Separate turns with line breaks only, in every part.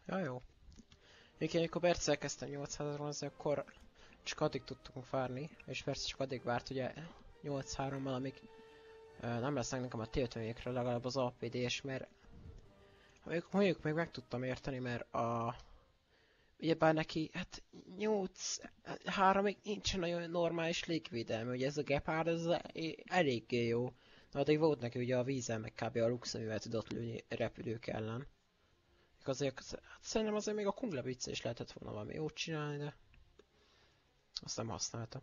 Ja, jó. Egyébként, amikor Berccel kezdtem 800-ron, akkor csak addig tudtunk várni, és persze csak addig várt ugye 8-3-mal, amíg nem lesznek nekem a tiltőjékről legalább az APD-s, mert mondjuk még meg tudtam érteni, mert ugyebár neki, hát 8-3-ig nincsen nagyon normális légvédelme, ugye ez a Gepard, ez eléggé jó. Na, addig volt neki ugye a vízen, meg kb. A luxeművel tudott lőni repülők ellen. Azért, hát szerintem azért még a Kungla vicce is lehetett volna valami jót csinálni, de azt nem használta.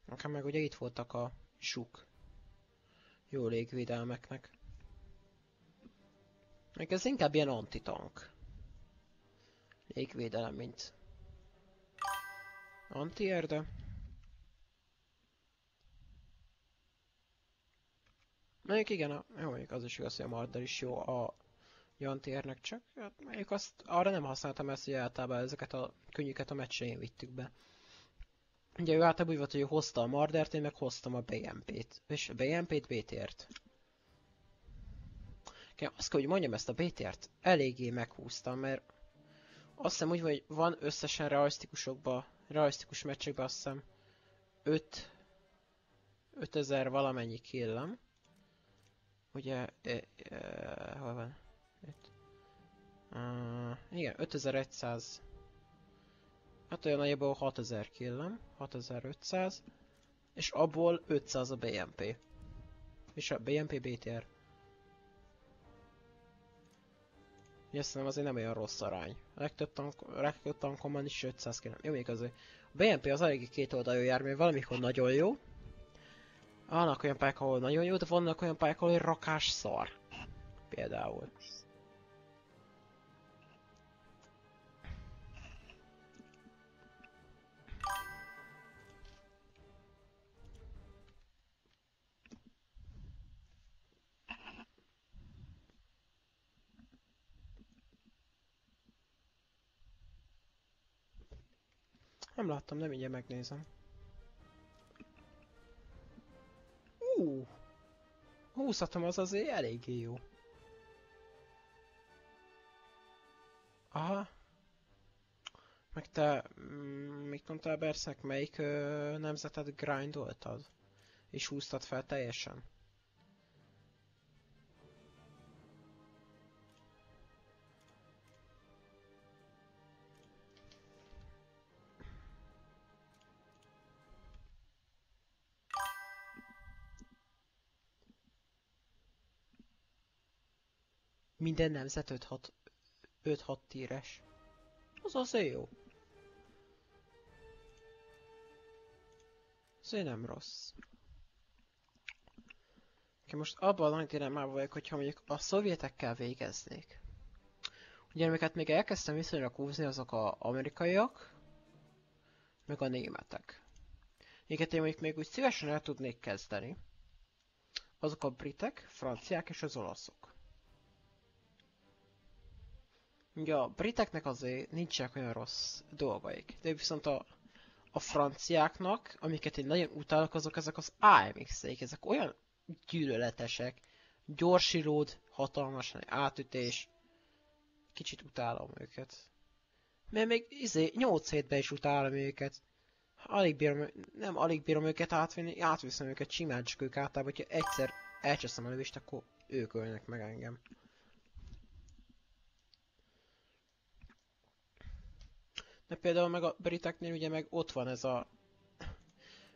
Nekem meg ugye itt voltak a suk jó légvédelmeknek. Meg ez inkább ilyen antitank légvédelem, mint anti-air, de mondjuk igen, jó, mondjuk az is igaz, hogy a Marder is jó a anti-airnek, csak hát mondjuk azt arra nem használtam ezt, hogy általában ezeket a könnyűket a meccsein vittük be. Ugye ő általában úgy volt, hogy ő hozta a Mardert, én meg hoztam a BMP-t. És a BMP-t BTR-t. Azt kell, hogy mondjam, ezt a BTR-t eléggé meghúztam, mert azt hiszem úgy, hogy van összesen realisztikus meccsekben azt hiszem 5000 valamennyi killem. Ugye, hol van? Itt. Igen, 5100. Hát olyan nagyjából 6000 killem, 6500. És abból 500 a BMP. És a BMP BTR. Ugye szerintem azért nem olyan rossz arány. A legtöbb tankomban is 500 km. Jó, még azért. A BMP az eléggé két oldalú jármű, valamikor nagyon jó. Vannak olyan pályák, ahol nagyon jó, de vannak olyan pályák, ahol rakás szar. Például. Nem láttam, nem mindjárt megnézem. 20-atom az azért eléggé jó. Aha. Meg te, mit mondtál Bersznek, melyik nemzetet grindoltad? És húztad fel teljesen? Minden nemzet 5-6 tíres. Az azért jó. Azért nem rossz. Most abban a nagy dilemmában vagyok, hogyha mondjuk a szovjetekkel végeznék. Ugye amiket még elkezdtem viszonylag húzni, azok az amerikaiak, meg a németek. Amiket én mondjuk még úgy szívesen el tudnék kezdeni, azok a britek, franciák és az olaszok. Ugye a briteknek azért nincsenek olyan rossz dolgaik, de viszont a franciáknak, amiket én nagyon utálok, azok ezek az AMX-eik, ezek olyan gyűlöletesek, gyorsilód, hatalmasan átütés, kicsit utálom őket. Mert még 8 hétben is utálom őket. Nem alig bírom őket átvinni, átviszem őket simán, csak ők általában, hogyha egyszer elcseszem a lövést, akkor ők ölnek meg engem. De például meg a briteknél ugye meg ott van ez a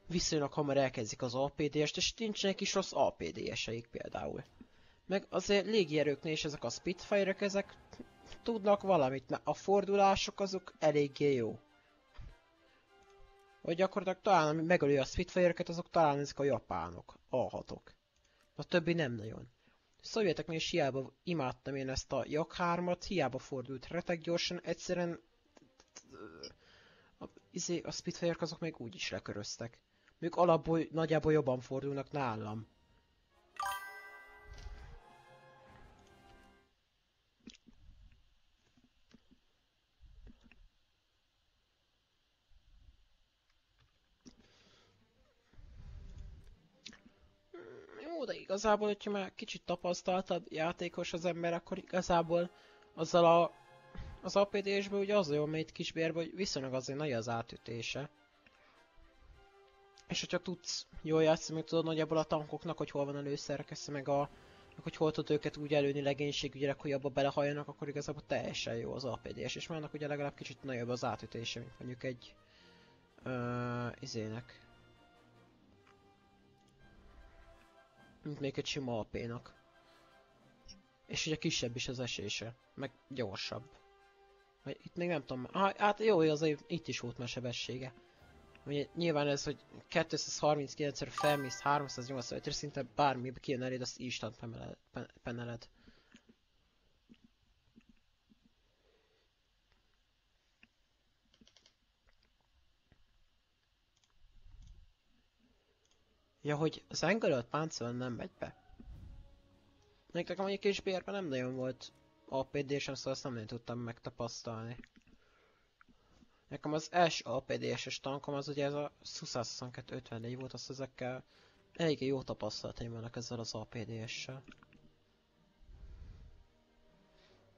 viszonylag hamar elkezdik az APD-est, és nincsenek is rossz APD-eseik például. Meg azért légierőknél is ezek a Spitfire-ek, ezek tudnak valamit, mert a fordulások azok eléggé jó. Vagy gyakorlatilag talán ami megöli a Spitfire-eket, azok talán ezek a japánok, A6-ok. A többi nem nagyon. A szovjeteknél is hiába imádtam én ezt a Jak-3-at, hiába fordult retek gyorsan, egyszerűen a Spitfire-ek azok még úgy is leköröztek. Ők alapból nagyjából jobban fordulnak nálam. igazából, hogyha már kicsit tapasztaltabb játékos az ember, akkor igazából az APD-sből ugye az a jó, mert kisbérben, hogy viszonylag azért nagy az átütése. És hogyha tudsz jól játszani, meg tudod nagyjából a tankoknak, hogy hol van a lőszerkesze, meg hogy hol tudod őket úgy előni legénységügyileg, hogy abba belehajjanak, akkor igazából teljesen jó az APD-s. És már annak ugye legalább kicsit nagyobb az átütése, mint mondjuk egy izének. Mint még egy sima AP-nak. És ugye kisebb is az esése, meg gyorsabb. Vagy itt még nem tudom, hát jó, hogy azért itt is volt már sebessége. Ugye nyilván ez, hogy 239-re felmész 385-re, szinte bármi kijön eléd, azt instant peneled. Ja, hogy az engölölt páncélon nem megy be. Nekem mondjuk kis BR-ben nem nagyon volt APD-sem, szóval azt nem nagyon tudtam megtapasztalni. Nekem az első APD-es tankom az ugye ez a Su-122-54 volt, azt ezekkel eléggé jó tapasztalataim vannak ezzel az APD-essel.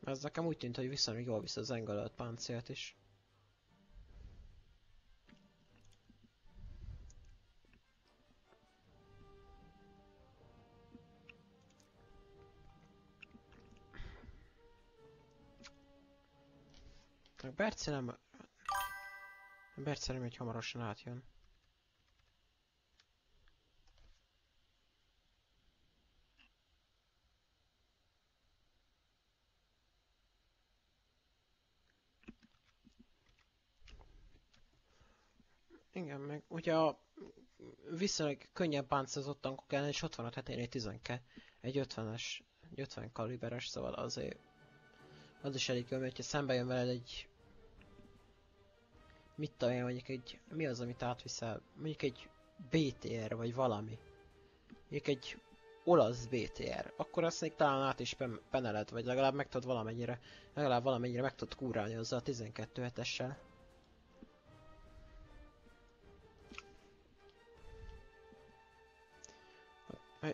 Ez nekem úgy tűnt, hogy viszonylag jól visz az engölölt páncélt is. Berci nem... Berci nem, hogy hamarosan átjön. Igen, meg ugye a viszonylag könnyebb páncélozott tankok ellen is ott van a tetején egy 12, egy 50-es, egy 50 kaliberes, szóval azért az is elég jó, mert ha szembe jön veled egy... Mit tudom én, mondjuk egy... Mi az, amit átviszel? Mondjuk egy BTR vagy valami. Mondjuk egy olasz BTR. Akkor azt még talán át is peneled, vagy legalább meg tudod valamennyire meg tudod kúrálni azzal a 12-7-essel.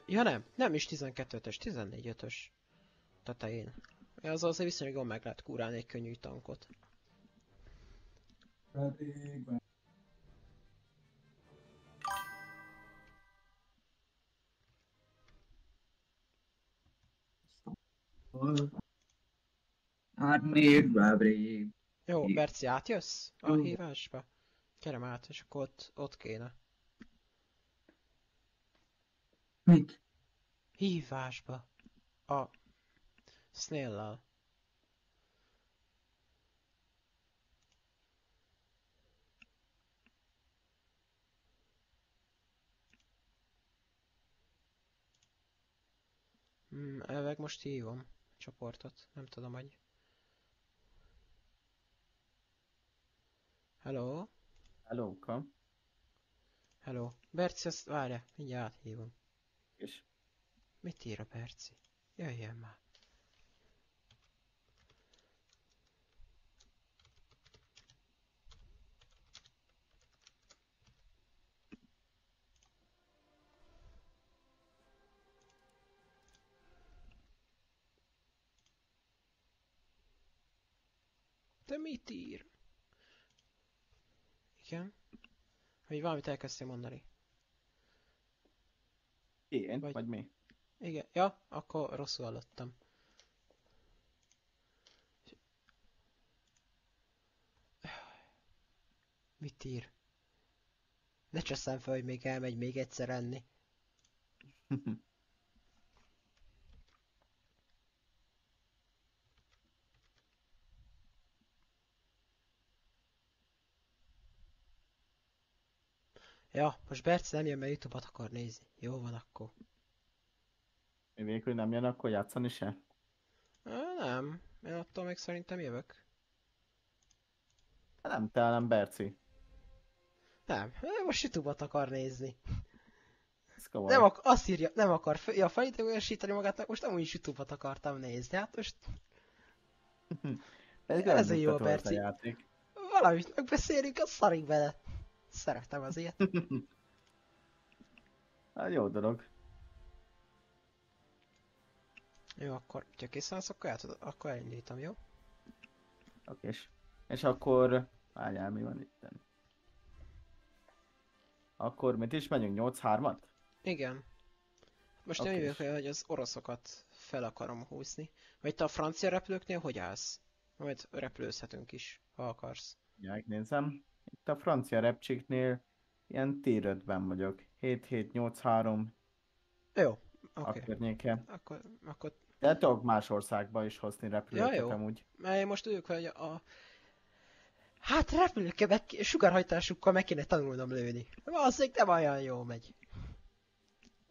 Ja nem is 12-ös, 14-5-ös tetején. Az azért viszonylag jól meg lehet kúrálni egy könnyű tankot.
Hát még rég.
Jó, Berci, átjössz a hívásba? Kérem át, és akkor ott kéne.
Mit?
Hívásba. A Snail-lal. Elveg most hívom a csoportot. Nem tudom, hogy... Hello?
Hellóka.
Hello. Berci, azt várja, mindjárt áthívom.
És
Mit ír a Berci? Jöjjön már. Te mit ír? Igen? Hogy valamit elkezdtél mondani.
én?
Vagy-
Vagy mi?
Igen, ja, akkor rosszul hallottam. Mit ír? Ne cseszem fel, hogy még elmegy még egyszer enni. Ja, most Berci nem jön, mert YouTube-ot akar nézni. Jó van akkor.
Mi végül nem jön, akkor játszani se?
Nem. Én attól még szerintem jövök.
Nem te, nem Berci.
Nem, ő most YouTube-ot akar nézni.
Ez komoly.
Nem azt írja, nem akar felidegősíteni magát, most amúgy is YouTube-ot akartam nézni. Hát most ezért jó a
gördített volt
Berci.
játék.
Valamit megbeszélünk, azt szarik bele. Szeretem az ilyet.
Hát jó dolog.
Jó, akkor, ha készen állsz, akkor, akkor elindítom, jó?
Oké. És akkor... Várjál, mi van itt? Akkor mit is megyünk? 8-3-at?
Igen. Most nem
Oké.
jövök el, hogy az oroszokat fel akarom húzni. Vagy te a francia repülőknél hogy állsz? Majd repülőzhetünk is, ha akarsz.
Megnézem. Itt a francia repcsiknél ilyen tier 5-ben vagyok. 7-7-8-3
Jó,
a
oké.
környéke.
Akkor...
De tudok más országba is hozni repülőket
Ja, jó.
amúgy.
Mert én most tudjuk, hogy Hát repülőket sugárhajtásukkal meg kéne tanulnom lőni. Valószínűleg nem olyan jó megy.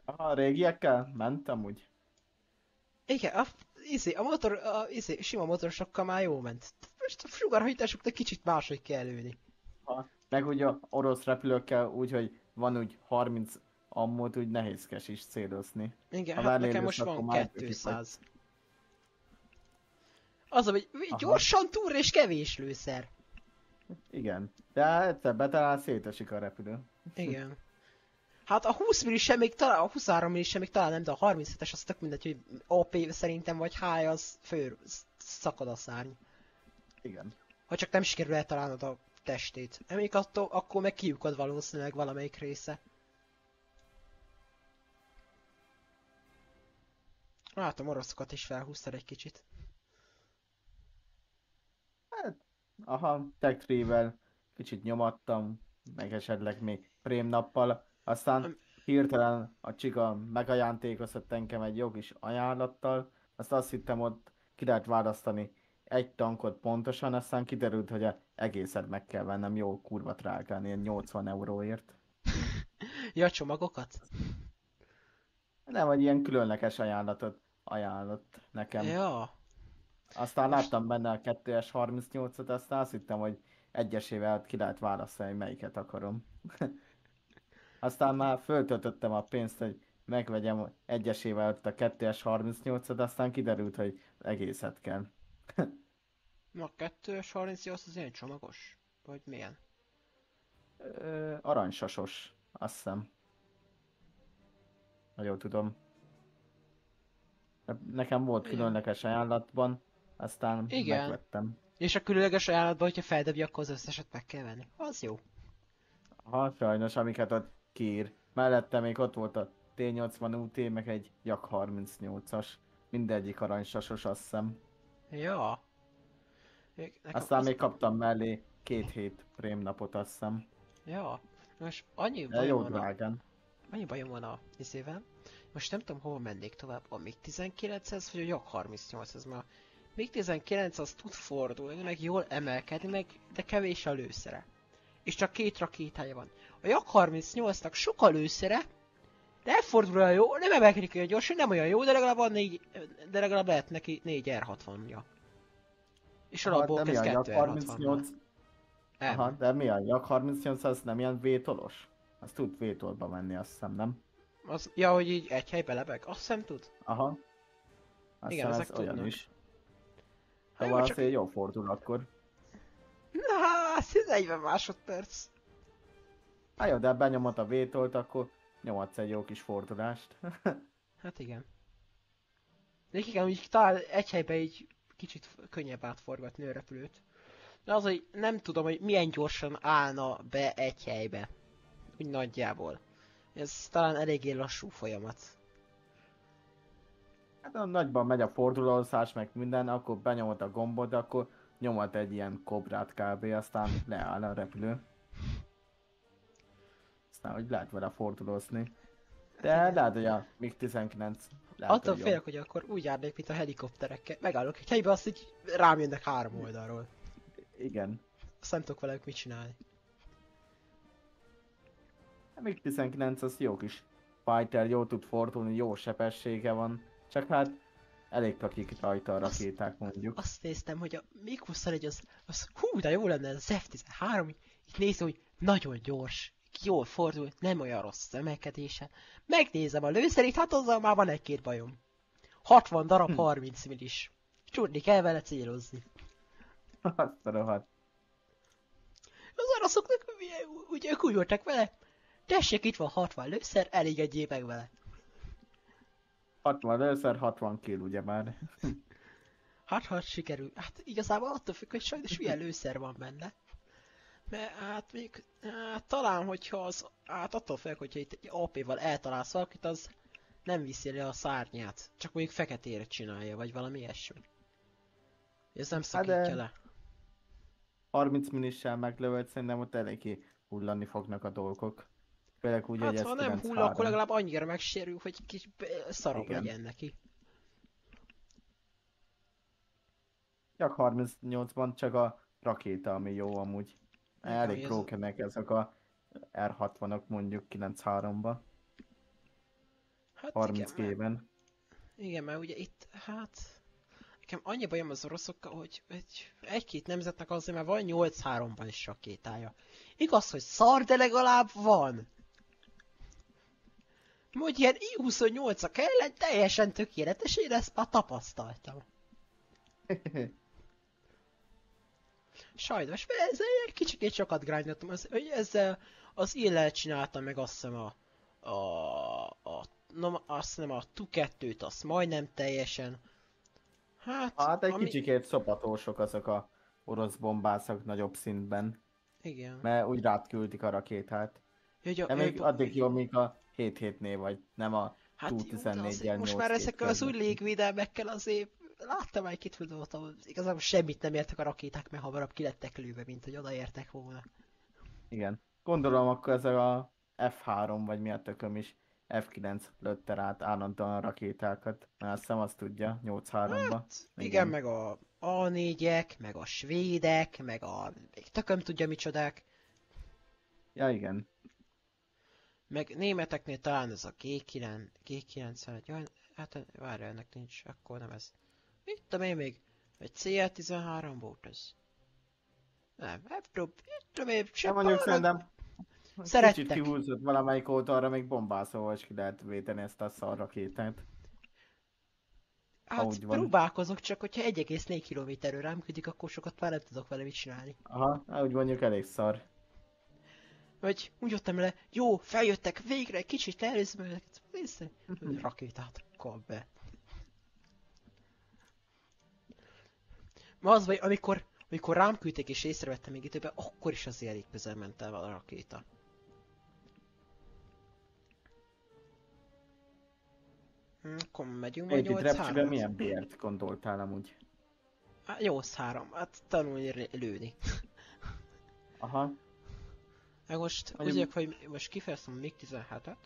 A régiekkel ment amúgy.
Igen, sima motorosokkal már jó ment. Most a sugárhajtásuknak kicsit máshogy kell lőni.
Meg ugye a orosz repülőkkel úgy, hogy van úgy 30 ammót, úgy nehézkes is célozni.
Igen,
Ha
hát
már
nekem
lélősz,
most
akkor
van
már
200. Az, hogy
Aha.
gyorsan túl és kevés lőszer.
Igen, de egyszer betalál, szétesik a repülő.
Igen. Hát a 20 millis sem még talán, a 23 millis sem még talán nem, de a 37-es az tök mindegy, hogy OP szerintem vagy H az fő szakad a szárny.
Igen.
Ha csak nem sikerül eltalálnod a testét. Emlék attól, akkor meg kiukad valószínűleg valamelyik része. Látom, oroszokat is felhúztad egy kicsit.
Aha, Tech 3-vel kicsit nyomattam, meg esetleg még prémnappal, aztán hirtelen a csika megajándékozott engem egy jó kis ajánlattal, azt hittem ott ki lehet választani egy tankot pontosan, aztán kiderült, hogy a egészet meg kell vennem jó kurva drágán, ilyen 80 euróért.
Ja, csomagokat?
Nem, egy ilyen különleges ajánlatot ajánlott nekem.
Ja.
Aztán láttam benne a 2-es 38-ot, aztán azt hittem, hogy egyesével ki lehet választani, hogy melyiket akarom. Aztán már föltöltöttem a pénzt, hogy megvegyem egyesével a 2-es 38-ot, aztán kiderült, hogy egészet kell.
Na, 2-es 38 az ilyen csomagos? Vagy milyen?
Aranysasos, azt hiszem. Ha jól tudom. Nekem volt
Igen.
különleges ajánlatban, aztán
Igen.
megvettem.
És a különleges ajánlatban, hogyha feldobja, akkor az összeset meg kell venni. Az jó.
Ha sajnos, amiket ott kiír. Mellette még ott volt a T80 UT, meg egy Jak 38-as. Mindegyik aranysasos, azt hiszem.
Ja.
Aztán még kaptam mellé 2 hét prémnapot, azt hiszem.
Ja. Most annyi
De
bajom
jó
van
drágán.
annyi bajom van a izével. Most nem tudom, hova mennék tovább. A MiG 19-hez vagy a Jak 38-hez, mert a MiG 19 az tud fordulni, meg jól emelkedni, meg de kevés a lőszere. És csak 2 rakétája van. A Jak 38-nak sok a lőszere, de elfordul olyan jó, nem emelkedik olyan gyorsan, nem olyan jó, de legalább van 4, de legalább lehet neki 4 R60-ja. És alapból
de mi
kezd
a Jak
2
38?
R60-nal.
Aha, de mi a Jak 38 az nem ilyen vétolos? Az tud vétolba menni, azt hiszem, nem?
Az, ja, hogy így egy helybe lebeg, azt hiszem tud.
Aha. Azt
Igen,
hiszem
ezek
ez olyan
tudnak.
is.
Ha
De
jó, csak...
azért jó fordul akkor.
Na, ez 40 másodperc.
Hát jó, de benyomod a vétolt, akkor nyomadsz egy jó kis fordulást.
Hát igen. De igen, úgy talán egy helybe így kicsit könnyebb átforgatni a repülőt. De az, hogy nem tudom, hogy milyen gyorsan állna be egy helybe. Úgy nagyjából. Ez talán eléggé lassú folyamat.
Hát a nagyban megy a fordulózás, meg minden, akkor benyomod a gombot, akkor nyomod egy ilyen kobrát kb. Aztán leáll a repülő. Aztán hogy lehet vele fordulózni. De lehet, hogy a MiG-19 lehet,
Attól
hogy
félek, hogy akkor úgy járnék, mint a helikopterekkel. Megállok egy helybe, azt így rám jönnek 3 oldalról.
Igen.
Azt nem tudok velük mit csinálni.
A MiG-19 az jó kis fighter, jó tud fordulni, jó sebessége van. Csak hát elég kakik rajta a rakéták mondjuk.
Azt néztem, hogy a MiG-21 az hú, de jó lenne ez az F-13, itt nézem, hogy nagyon gyors, jól fordul, nem olyan rossz az emelkedése. Megnézem a lőszerét, hát azzal már van egy-két bajom. 60 darab 30 millis. Csudni kell vele célozni.
Azt a rohadt.
Az oroszoknak ugye ők úgy voltak vele, tessék, itt van 60 lőszer, elégedjél meg vele.
60, először 60 kill, ugye már.
Hát sikerül. Hát igazából attól függ, hogy sajnos milyen lőszer van benne. Mert hát még, hát talán hogyha hát attól függ, hogyha itt egy AP-val eltalálsz valakit, az nem viszi le a szárnyát. Csak mondjuk feketére csinálja, vagy valami ilyesmi. Ez nem szakítja
de-
le.
30 minissel meglövöd, szerintem ott eléggé hullani fognak a dolgok. Főleg úgy, hogy
Hát
ez
ha nem hull,
9-3.
akkor legalább annyira megsérül, hogy kis szarabb
Igen.
legyen neki.
Csak 38-ban csak a rakéta, ami jó amúgy.
Igen,
Elég
hogy ez-
brokenek ezek a R60-ok mondjuk 9-3-ba.
Hát
30
igen, mert,
G-ben.
igen, mert ugye itt, hát... Nekem annyi bajom az oroszokkal, hogy egy-két nemzetnek azért már van 8-3-ban is rakétája. Igaz, hogy szar, de legalább van. Hogy ilyen I-28-ak ellen teljesen tökéletes, én ezt már tapasztaltam. Sajnos, mert ezzel egy kicsit sokat grindoltam, ezzel az illel csináltam meg azt hiszem azt hiszem a Tu-2-t, azt majdnem teljesen.
Hát egy
ami...
kicsikét szopatósok azok a orosz bombászok nagyobb szintben.
Igen.
Mert úgy rád küldik a rakétát. De még addig jó, míg a 7-7-nél vagy, nem a
Hát jó, de
Tu-14-jel
azért most
8
már ezekkel az új légvédelmekkel azért láttam egy-két videót, ahol igazából semmit nem értek a rakéták, mert hamarabb kilettek lőve, mint hogy odaértek volna.
Igen. Gondolom akkor ez a F3 vagy mi a tököm is. F9 lőtte át állandóan a rakétákat. Mert azt hiszem azt tudja, 8-3-ba.
Hát, igen, meg a A4-ek, meg a svédek, meg a... még tököm tudja micsodák.
Ja igen.
Meg németeknél talán ez a G9, jaj, hát várj, ennek nincs, akkor nem ez. Mit tudom én még? Egy CL13 volt ez. Nem, mit tudom én,
Nem
sem
mondjuk
arra-
szerintem
Szerettek.
kicsit kihúzott valamelyik oldalra, még bombászóval is ki lehet védeni ezt a szar rakétát.
Hát
úgy van.
próbálkozok, csak hogyha 1,4 km-ről rám küldik, akkor sokat már nem tudok vele mit csinálni.
Aha, úgy mondjuk elég szar.
Vagy úgy jöttem le, jó, feljöttek végre, kicsit előzöm őket, nézd, rakétát kap be. Ma az vagy, amikor rám küldték és észrevettem még időben, akkor is azért elég közel ment el a rakéta. Akkor megyünk majd
Egy itt repcsiben
8-3.
milyen BR-t gondoltál amúgy?
Hát 8-3, hát tanulni lőni.
Aha.
Meg most úgy
Mondjuk-
vagyok, hogy most kifejeztem a MiG-17-et.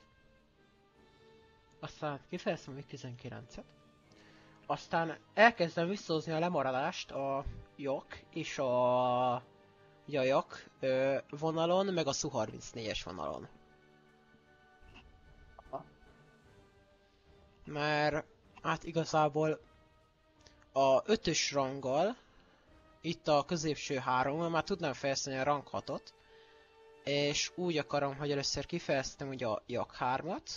Aztán kifejeztem a MiG-19-et. Aztán elkezdem visszahozni a lemaradást a JAK és a JAK vonalon, meg a Su-34-es vonalon.
Aha.
Mert hát igazából a 5-ös ranggal, itt a középső 3-mal már tudnám fejleszteni a rank 6-ot, és úgy akarom, hogy először kifejeztem ugye a JAK 3-at,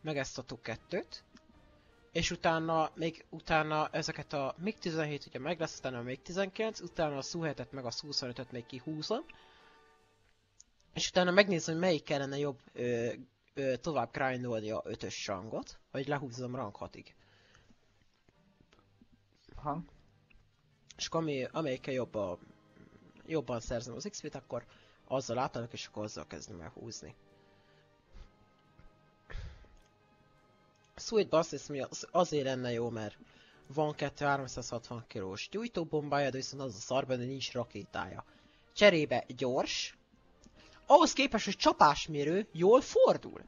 meg ezt a Tu-2-t, és utána ezeket a MiG-17 ugye meg lesz, utána a MiG-19, utána a Su-7-et meg a Su-25-öt még kihúzom, és utána megnézem, hogy melyik kellene jobb tovább grindolni a 5-ös rangot, vagy lehúzzam rank 6-ig.
Aha.
És akkor amelyikkel jobban szerzem az XP-t, akkor azzal átállok, és akkor azzal kezdem el húzni. Sweet Bass azért lenne jó, mert van 360 kilós gyújtóbombája, de viszont az a szar benne, nincs rakétája. Cserébe gyors. Ahhoz képest, hogy csapásmérő jól fordul.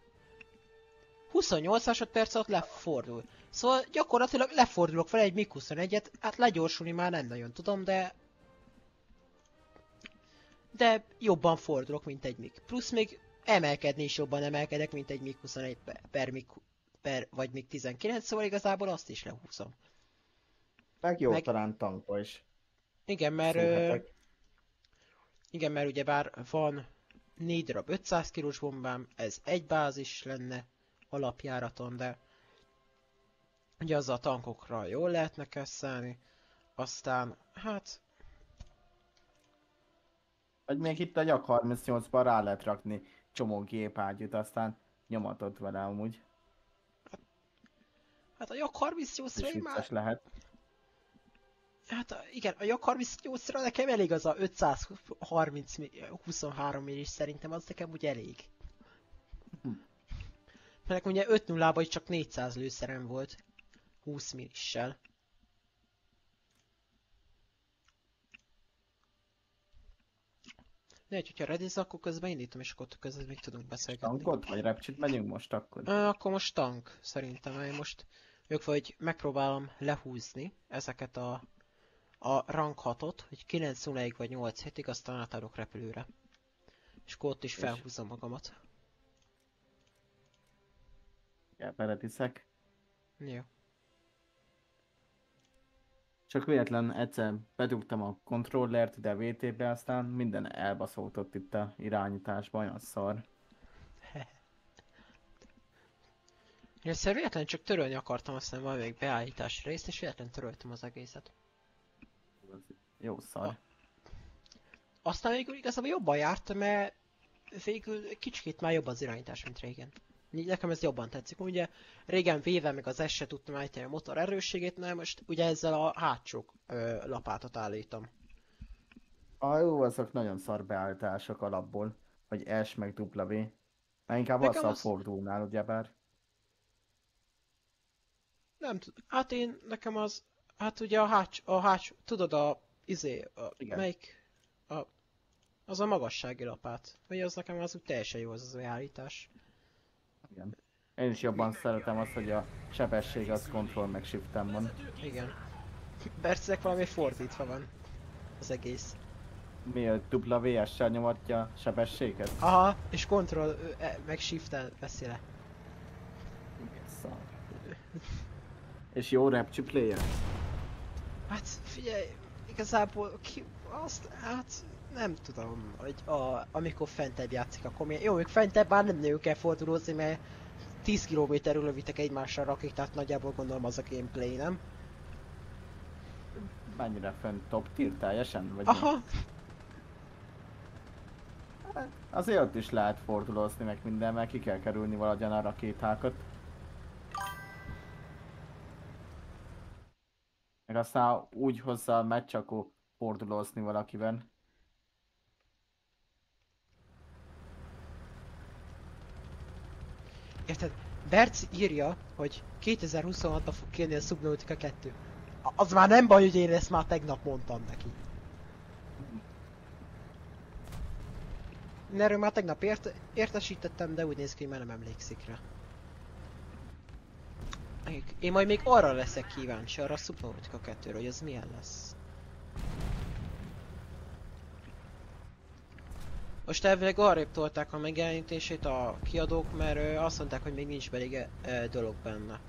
28 másodperc alatt lefordul. Szóval gyakorlatilag lefordulok vele egy MiG-21-et, hát legyorsulni már nem nagyon tudom, de jobban fordulok, mint egy MiG. Plusz még emelkedni is jobban emelkedek, mint egy MiG-21 vagy MiG-19, szóval igazából azt is lehúzom.
Meg jó talán tankba is.
Igen, mert
Szólhatok.
igen, mert ugyebár van 4 darab 500 kilós bombám, ez egy bázis lenne alapjáraton, de ugye azzal a tankokra jól lehetne keszelni, aztán hát
Vagy még itt a Jak 38-ban rá lehet rakni csomó gépágyút, aztán nyomatod vele amúgy.
Hát a Jak 38-ra
És
én már...
vicces lehet.
Hát igen, a Jak 38-ra nekem elég az a 523 millis szerintem, az nekem úgy elég. Mert ugye 5-0-ban csak 400 lőszerem volt. 20 millissel. De hogyha ready, akkor közben indítom, és akkor közben még tudunk beszélgetni.
Tankot vagy repcsit megyünk most akkor?
Akkor most tank, szerintem. Én most ők vagy megpróbálom lehúzni ezeket a rank 6-ot, hogy 9 0 vagy 8 7-ig, aztán átadok repülőre. És akkor ott is felhúzom magamat.
Ja, beletiszek.
Jó.
Csak véletlen egyszer bedugtam a kontrollert ide a VT-be, aztán minden elbaszoltott itt a irányításban, olyan szar.
Én egyszer véletlen csak törölni akartam, aztán van még beállítás részt, és véletlen töröltem az egészet.
Jó szar.
Aztán végül igazából jobban járt, mert végül kicsit már jobb az irányítás, mint régen. Nekem ez jobban tetszik. Ugye régen véve meg az S se tudtam állítani a motor erősségét, mert most ugye ezzel a hátsó lapátot állítom.
Jó, azok nagyon szar beállítások alapból, hogy S meg W. Már inkább
Nekem
az a fordulnál, ugyebár.
Nem tudom, hát nekem az, hát ugye a háts, tudod
Igen.
melyik, az a magassági lapát, vagy az nekem az úgy teljesen jó az beállítás.
Igen. Én is jobban szeretem azt, hogy a sebesség az control meg shiften van.
Igen. Bercnek valami fordítva van az egész.
Mi a WS-sel nyomatja a sebességet?
Aha, és control meg shiften veszi le.
Szar. És jó rapture player?
Hát figyelj, igazából hát nem tudom, hogy amikor fentebb játszik, akkor mi... Jó, ők fentebb már nem nők kell fordulózni, mert 10 km-ről lövitek egymással rakétát, nagyjából gondolom az a gameplay, nem?
Mennyire fent top tier teljesen? Vagy
Aha!
mi? Azért ott is lehet fordulózni meg minden, mert ki kell kerülni valahogyan a rakétákat. Meg aztán úgy hozzá a meccs, akkor fordulózni valakiben.
Érted? Berc írja, hogy 2026-ban fog kijönni a Subnautica 2. Az már nem baj, hogy én ezt már tegnap mondtam neki. Én erről már tegnap értesítettem, de úgy néz ki, hogy már nem emlékszik rá. Én majd még arra leszek kíváncsi, arra a Subnautica 2-ről, hogy az milyen lesz. Most elvileg arrébb tolták a megjelenítését a kiadók, mert azt mondták, hogy még nincs elég dolog benne.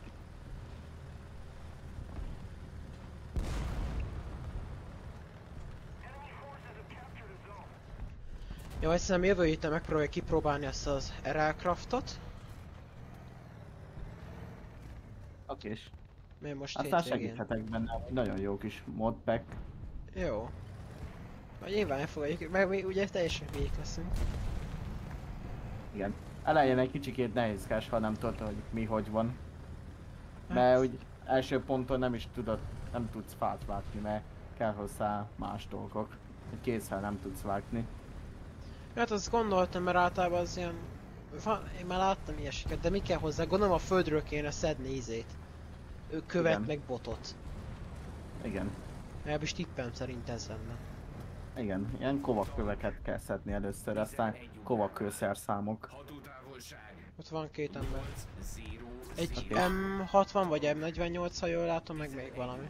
Jó, azt hiszem jövő héten megpróbáljuk kipróbálni ezt az Aircraftot.
Okés.
Mert most
Aztán
hétvégén.
segíthetek benne, hogy nagyon jó kis modpack.
Jó. Majd nyilván elfogadjuk, mert mi ugye teljesen végig leszünk.
Igen. Elején egy kicsikét nehézkes, ha nem tudod, hogy mi hogy van. Mert úgy első ponton nem tudsz fát vágni, mert kell hozzá más dolgok. Egy kézzel nem tudsz vágni.
Hát azt gondoltam, mert általában az ilyen... Én már láttam ilyeseket, de mi kell hozzá? Gondolom a földről kéne szedni ízét. Ő követ
Igen.
meg botot.
Igen.
Elbis tippem szerint ez lenne.
Igen, ilyen kovakköveket kell szedni először, aztán kovakkőszerszámok.
Ott van két ember. Egy M60 vagy M48, ha jól látom, meg még valami.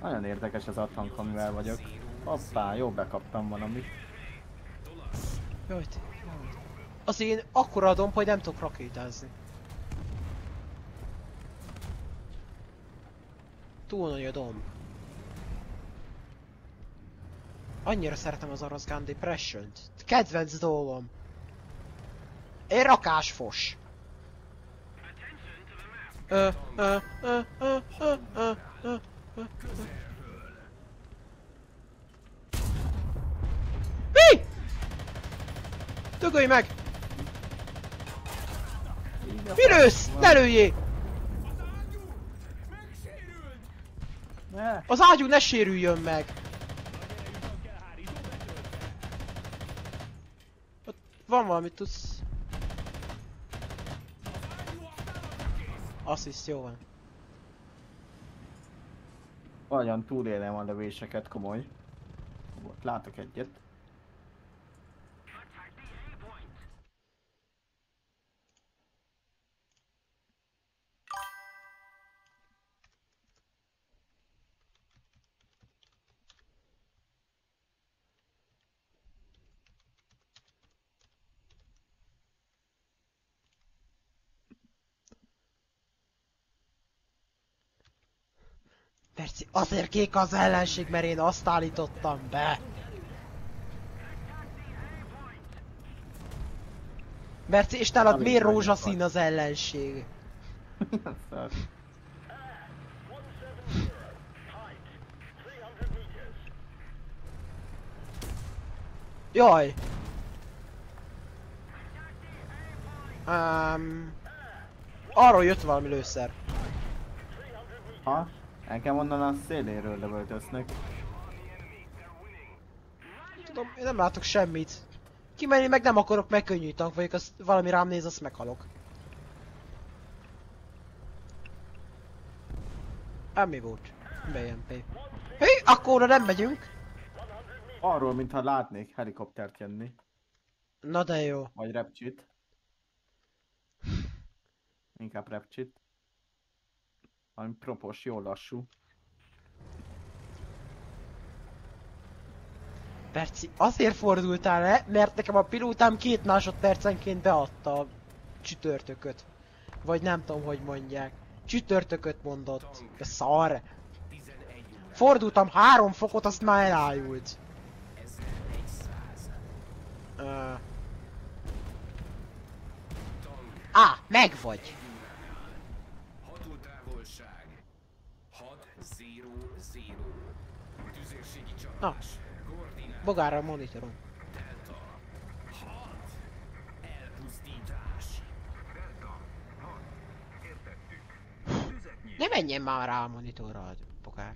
Nagyon érdekes az a tank, amivel vagyok. Hoppá, jó bekaptam valamit.
Jaj, az én akkora a domb, hogy nem tudok rakétázni. Túl nagy a domb. Annyira szeretem az Orosz Gun Depression-t. Kedvenc dolgom. Én rakásfos. Mi? Dögölj meg! Mi lősz? Ne lőjél!
Ne.
Az ágyú ne sérüljön meg! Ott van valami, tudsz... Assziszt, jó van.
Valahogyan túlélem a lövéseket, komoly. Ott látok egyet.
Perci, azért kék az ellenség, mert én azt állítottam be. Merci, és nálad
Alig
miért
vagy,
rózsaszín az ellenség?
Szar.
Jaj! Arról jött valami lőszer.
Ha? Nekem onnan a széléről lövöldöznek.
Tudom, én nem látok semmit. Kimenni meg nem akarok, meg könnyű tank vagyok, az valami rám néz, azt meghalok. Mi volt? BMP. Hé, akkor oda nem megyünk.
Arról, mintha látnék helikoptert jönni.
Na de jó.
Vagy repcsit. Inkább repcsit. Ami propos, jó lassú.
Perci, azért fordultál le, mert nekem a pilótám 2 másodpercenként beadta a csütörtököt. Vagy nem tudom, hogy mondják. Csütörtököt mondott. De szar. Fordultam 3 fokot, azt már elájult. Meg vagy!
Hatótávolság 6-0-0. Tüzérségi csapás.
Na.
Koordinát
Bogárra a monitoron.
Delta 6. Elpusztítás.
Ne menjen már rá a monitorra, Bogár.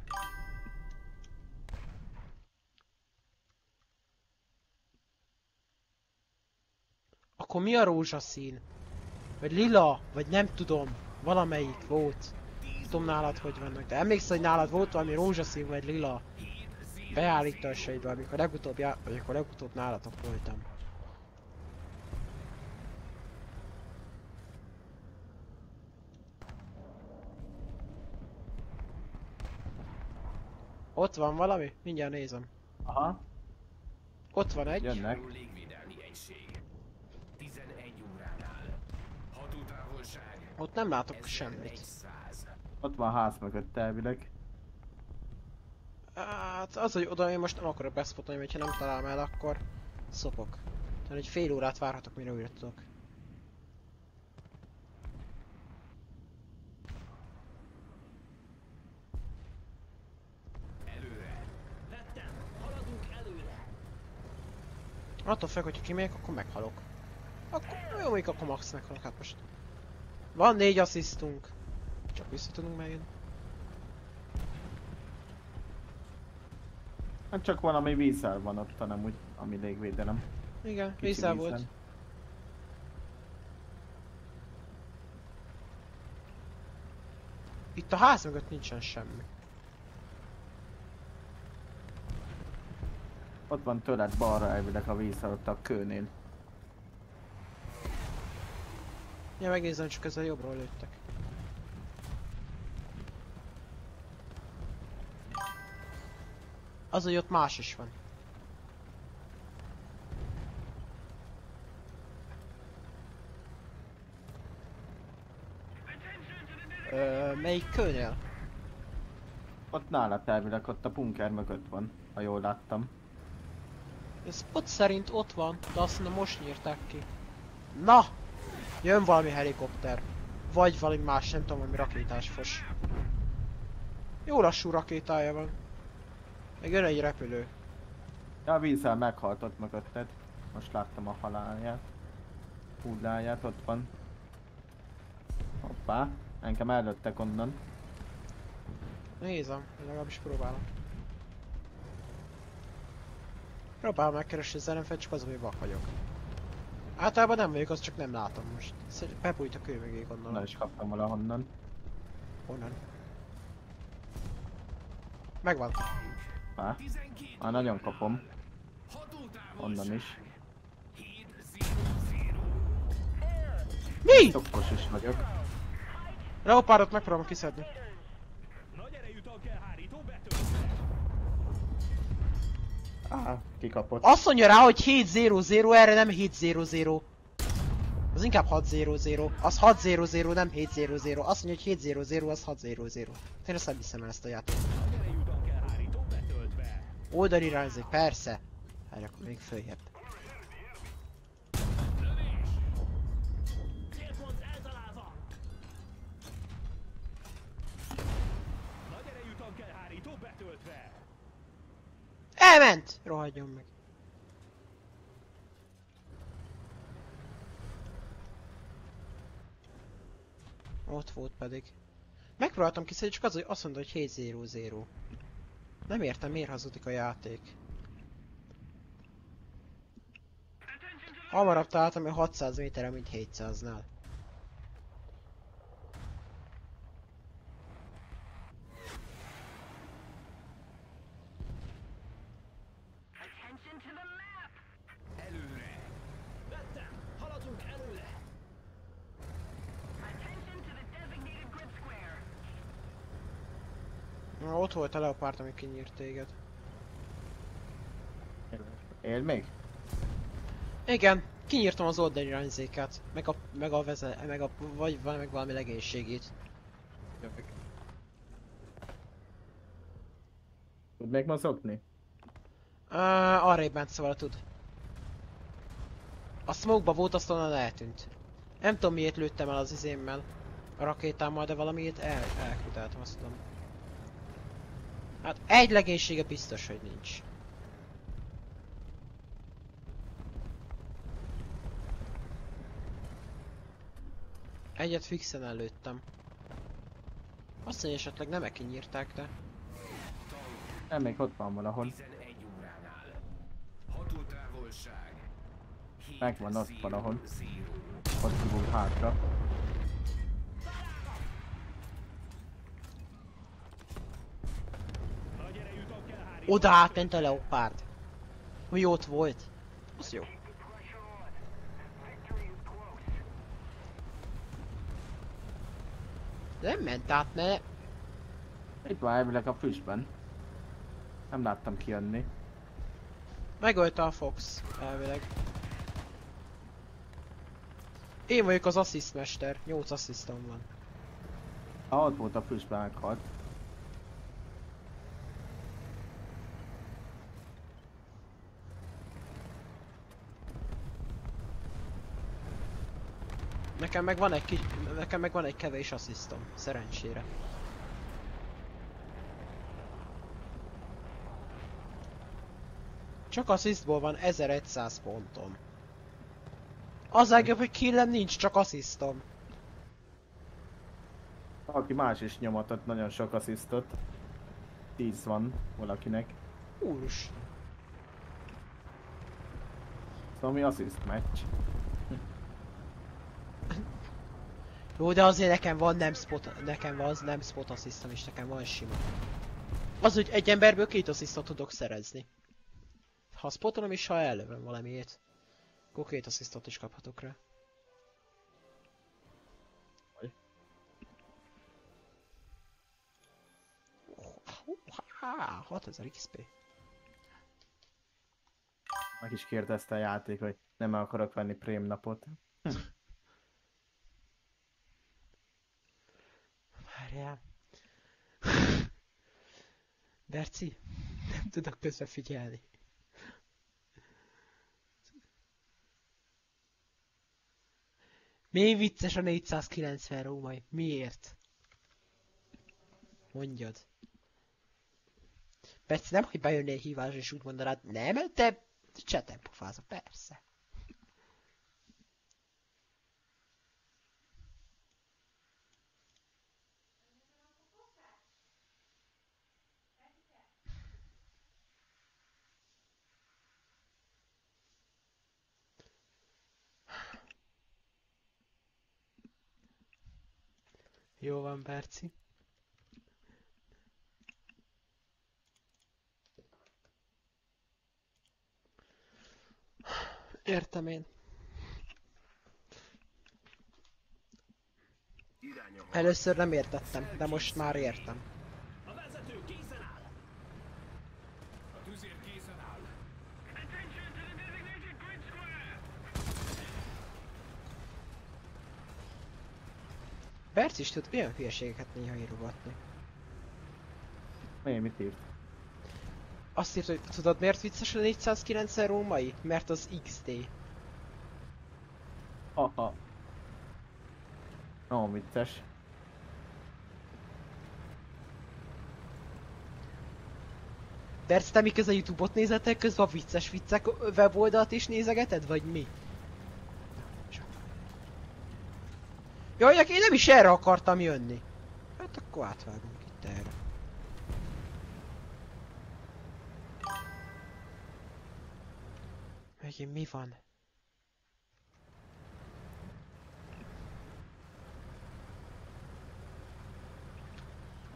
Akkor mi a rózsaszín? Vagy lila? Vagy nem tudom. Valamelyik volt. Tudom nálad hogy vannak, de emlékszel, hogy nálad volt valami rózsaszín vagy lila? Beállításaidban, amikor legutóbb, vagy akkor legutóbb nálatok voltam. Ott van valami? Mindjárt nézem.
Aha,
Ott van egy.
jönnek.
Légvédelmi egység 11 óránál. Hatótávolság
Ott nem látok semmit.
1100.
Ott van ház mögött elvileg.
Hát az, hogy oda én most nem akarok beszpotolni, hogyha nem találom el, akkor szopok. Tehát egy fél órát várhatok, mire újra tudok. Attól függ, hogyha kimegyek, akkor meghalok. Akkor jó, még akkor max meghalok, hát most. Van 4 asszisztunk. Csak vissza tudunk megjönni.
Hát csak valami vízzel van ott, hanem úgy, ami légvédelem.
Igen,
Kicsi
vízzel
vízzel.
volt. Itt a ház mögött nincsen semmi.
Ott van tőled balra elvileg a vízzel ott a kőnél.
Ja, megnézem, csak ezzel jobbról lőttek. Az, hogy ott más is van. Melyik kőnél?
Ott nálad elvileg, ott a bunker mögött van, ha jól láttam.
Ez spot szerint ott van, de azt mondom most nyírták ki. Na! Jön valami helikopter. Vagy valami más, nem tudom, valami rakétás fos. Jó lassú rakétája van. Meg jön egy repülő.
Ja, a vízzel meghalt ott mögötted. Most láttam a halálját. Hulláját, ott van. Hoppá, engem előttek onnan.
Nézem, legalábbis próbálom. Próbálom megkeresni az ellenfelt, csak az, hogy vak vagyok. Általában nem vagyok, azt csak nem látom most. Bebújt a kő mögé, gondolom.
Na is kaptam valahonnan.
Honnan? Megvan.
Hoppá. Nagyon kapom. Onnan is.
Mi?
Tokkos is vagyok.
Leopárdot megpróbálom kiszedni.
Kikapott.
Azt mondja rá, hogy 7-0-0, erre nem 7-0-0. Az inkább 6-0-0. Az 6-0-0, nem 7-0-0. Azt mondja, hogy 7-0-0, az 6-0-0. Én ezt nem hiszem el ezt a játékot. Oldali irányzék, persze. Hát akkor még följebb. Elment! Rohadjon meg. Ott volt pedig. Megpróbáltam kiszedni, csak az, hogy azt mondta, hogy 7-0-0. Nem értem, miért hazudik a játék. Hamarabb találtam, hogy 600 méterre, mint 700-nál.
Előre! Vettem! Haladunk előre!
Na, ott volt a leopárd, ami kinyírt téged.
Él még?
Igen, kinyírtam az oldali irányzékát, meg valami legénységét.
Tud még mozogni?
Arrébb ment, szóval tud. A smoke-ba volt, aztán eltűnt. Nem tudom miért lőttem el az izémmel. A rakétámmal, de valamiért elküteltem, azt tudom. Hát egy legénysége biztos, hogy nincs. Egyet fixen előttem. Azt mondja, esetleg nem kinyírták, de...
Nem, még ott van valahol.
11 óránál. Hatótávolság.
Megvan ott valahol. Ott kívül hátra.
Oda átment a leopárd. Hogy ott volt. Az jó. Nem ment át, mert...
Itt van elvileg a füstben. Nem láttam kijönni.
Megölte a Fox, elvileg. Én vagyok az assist mester, 8 asszisztom van.
Ott volt a füstben, meghalt.
Nekem meg van egy kevés asszisztom, szerencsére. Csak asszisztból van 1100 pontom. Az legjobb, hogy killem nincs, csak asszisztom.
Aki más is nyomatott nagyon sok asszisztot. 10 van valakinek.
Úrus.
Szóval mi assziszt meccs.
Jó, de azért nekem van nem spot asszisztom is, nekem van sima. Az, hogy egy emberből 2 asszisztot tudok szerezni. Ha spotolom is, ha ellövöm valamiért, akkor 2 asszisztot is kaphatok rá. 6000 XP.
Meg is kérdezte a játék, hogy nem akarok venni prém napot.
Várjál. Berci, nem tudok közbe figyelni. Miért vicces a 490 római? Miért? Mondjad. Persze nem, hogy bejönnél hívás és úgy mondanád, nem, de cseten pofázok, persze. Jó van, Berci. Értem én.
Irány a harc.
Először nem értettem, de most már értem.
A vezető készen áll! A tüzér készen áll! Attention to the designated grid square!
Berci is tud olyan hülyeségeket néha írogatni.
Mit írt?
Azt írt, hogy tudod miért vicces a 490 római? Mert az XD.
Haha. No, vicces.
Berci, te miközben a YouTube-ot nézetek, közben a vicces viccek weboldalt is nézegeted, vagy mi? Jaj, én nem is erre akartam jönni. Hát akkor átvágunk itt erre. Megint mi van?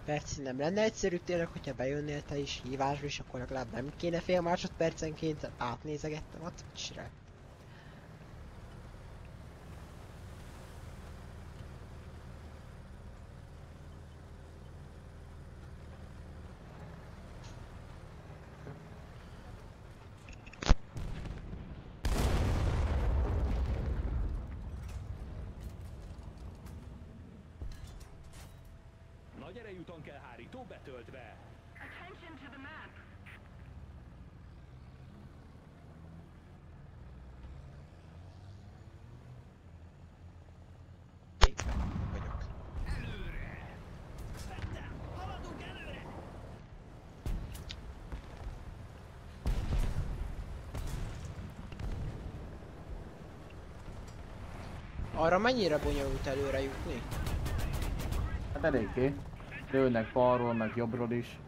Perci, nem lenne egyszerű tényleg, hogyha bejönnél te is hívásba, és akkor legalább nem kéne fél másodpercenként átnézegettem a Twitch-re.
Nagy erejű tankelhárító betöltve.
Attention to the map.
Vagyok.
Előre! Vettem! Haladunk előre!
Arra mennyire bonyolult előre jutni?
Hát eléggé. Lőnek balról, meg jobbról is.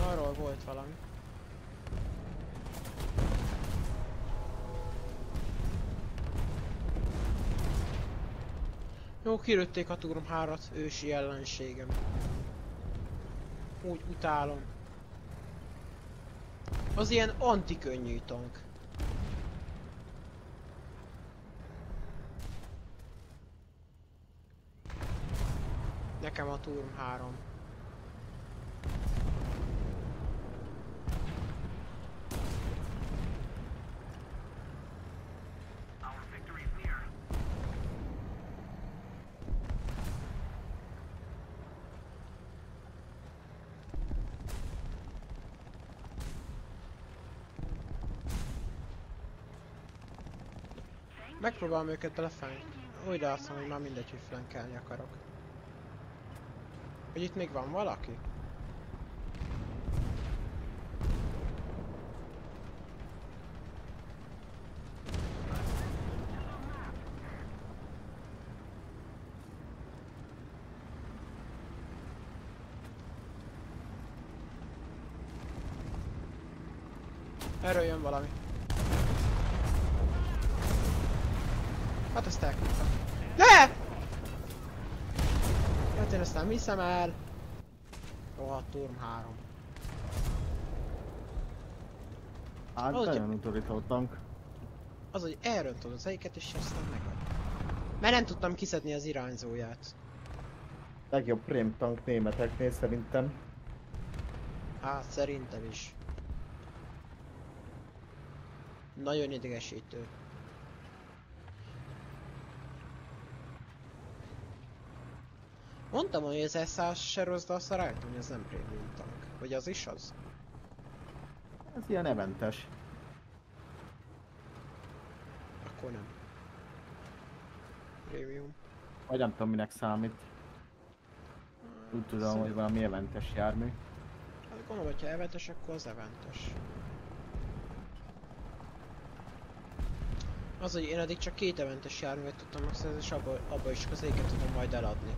Arról volt valami. Jó, kilőtték a Turm 3-at, ősi ellenségem. Úgy utálom. Az ilyen antikönnyű tank. Nekem a Turm 3.
Our victory is near.
Megpróbálom őket belefenni. Úgy látom, hogy már mindegy, hogy flankelni akarok. Hogy itt még van valaki? Erről jön valami. Hát ezt elkaptam. Ne! Hát én ezt nem hiszem el. Rohadt Turm 3.
Hát
Ahogy-
nagyon utolító tank.
Az, hogy elrontod az egyiket és aztán megad. Mert nem tudtam kiszedni az irányzóját.
Legjobb prém tank németeknél szerintem.
Hát szerintem is. Nagyon idegesítő. Mondtam, hogy ez S100 se rossz, de azt rájöttem, hogy ez nem prémium tank. Vagy az is az?
Ez ilyen eventes.
Akkor nem. Prémium.
Vagy nem tudom minek számít. Úgy tudom, hogy valami eventes jármű.
Hát gondolom, hogyha eventes, akkor az eventes. Az, hogy én eddig csak 2 eventes járművet tudtam megszerzni, és abba is az éget tudom majd eladni.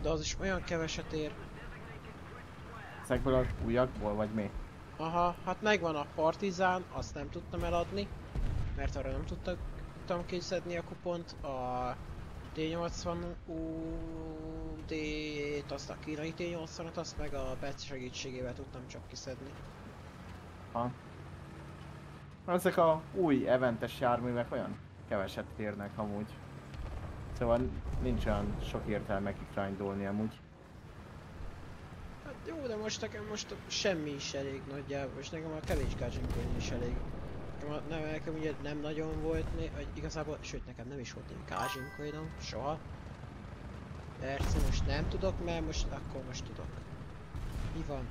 De az is olyan keveset ér.
Ezekből az újakból, vagy mi?
Aha, hát megvan a Partizán, azt nem tudtam eladni, mert arra nem tudtam kiszedni a kupont, a T80 UD-t, azt a kínai T80-at, azt meg a Betsz segítségével tudtam csak kiszedni.
Ha. Ezek a új eventes járművek olyan keveset érnek amúgy. Szóval nincs olyan sok értelme kigrindolni amúgy.
Hát jó, de most nekem most semmi is elég nagyjából, és nekem a kevés gázsinkoin is elég. Nekem ugye nem nagyon volt, vagy igazából, sőt nekem nem is volt egy gázsinkoinom, soha. Persze most nem tudok, mert akkor most tudok. Mi van?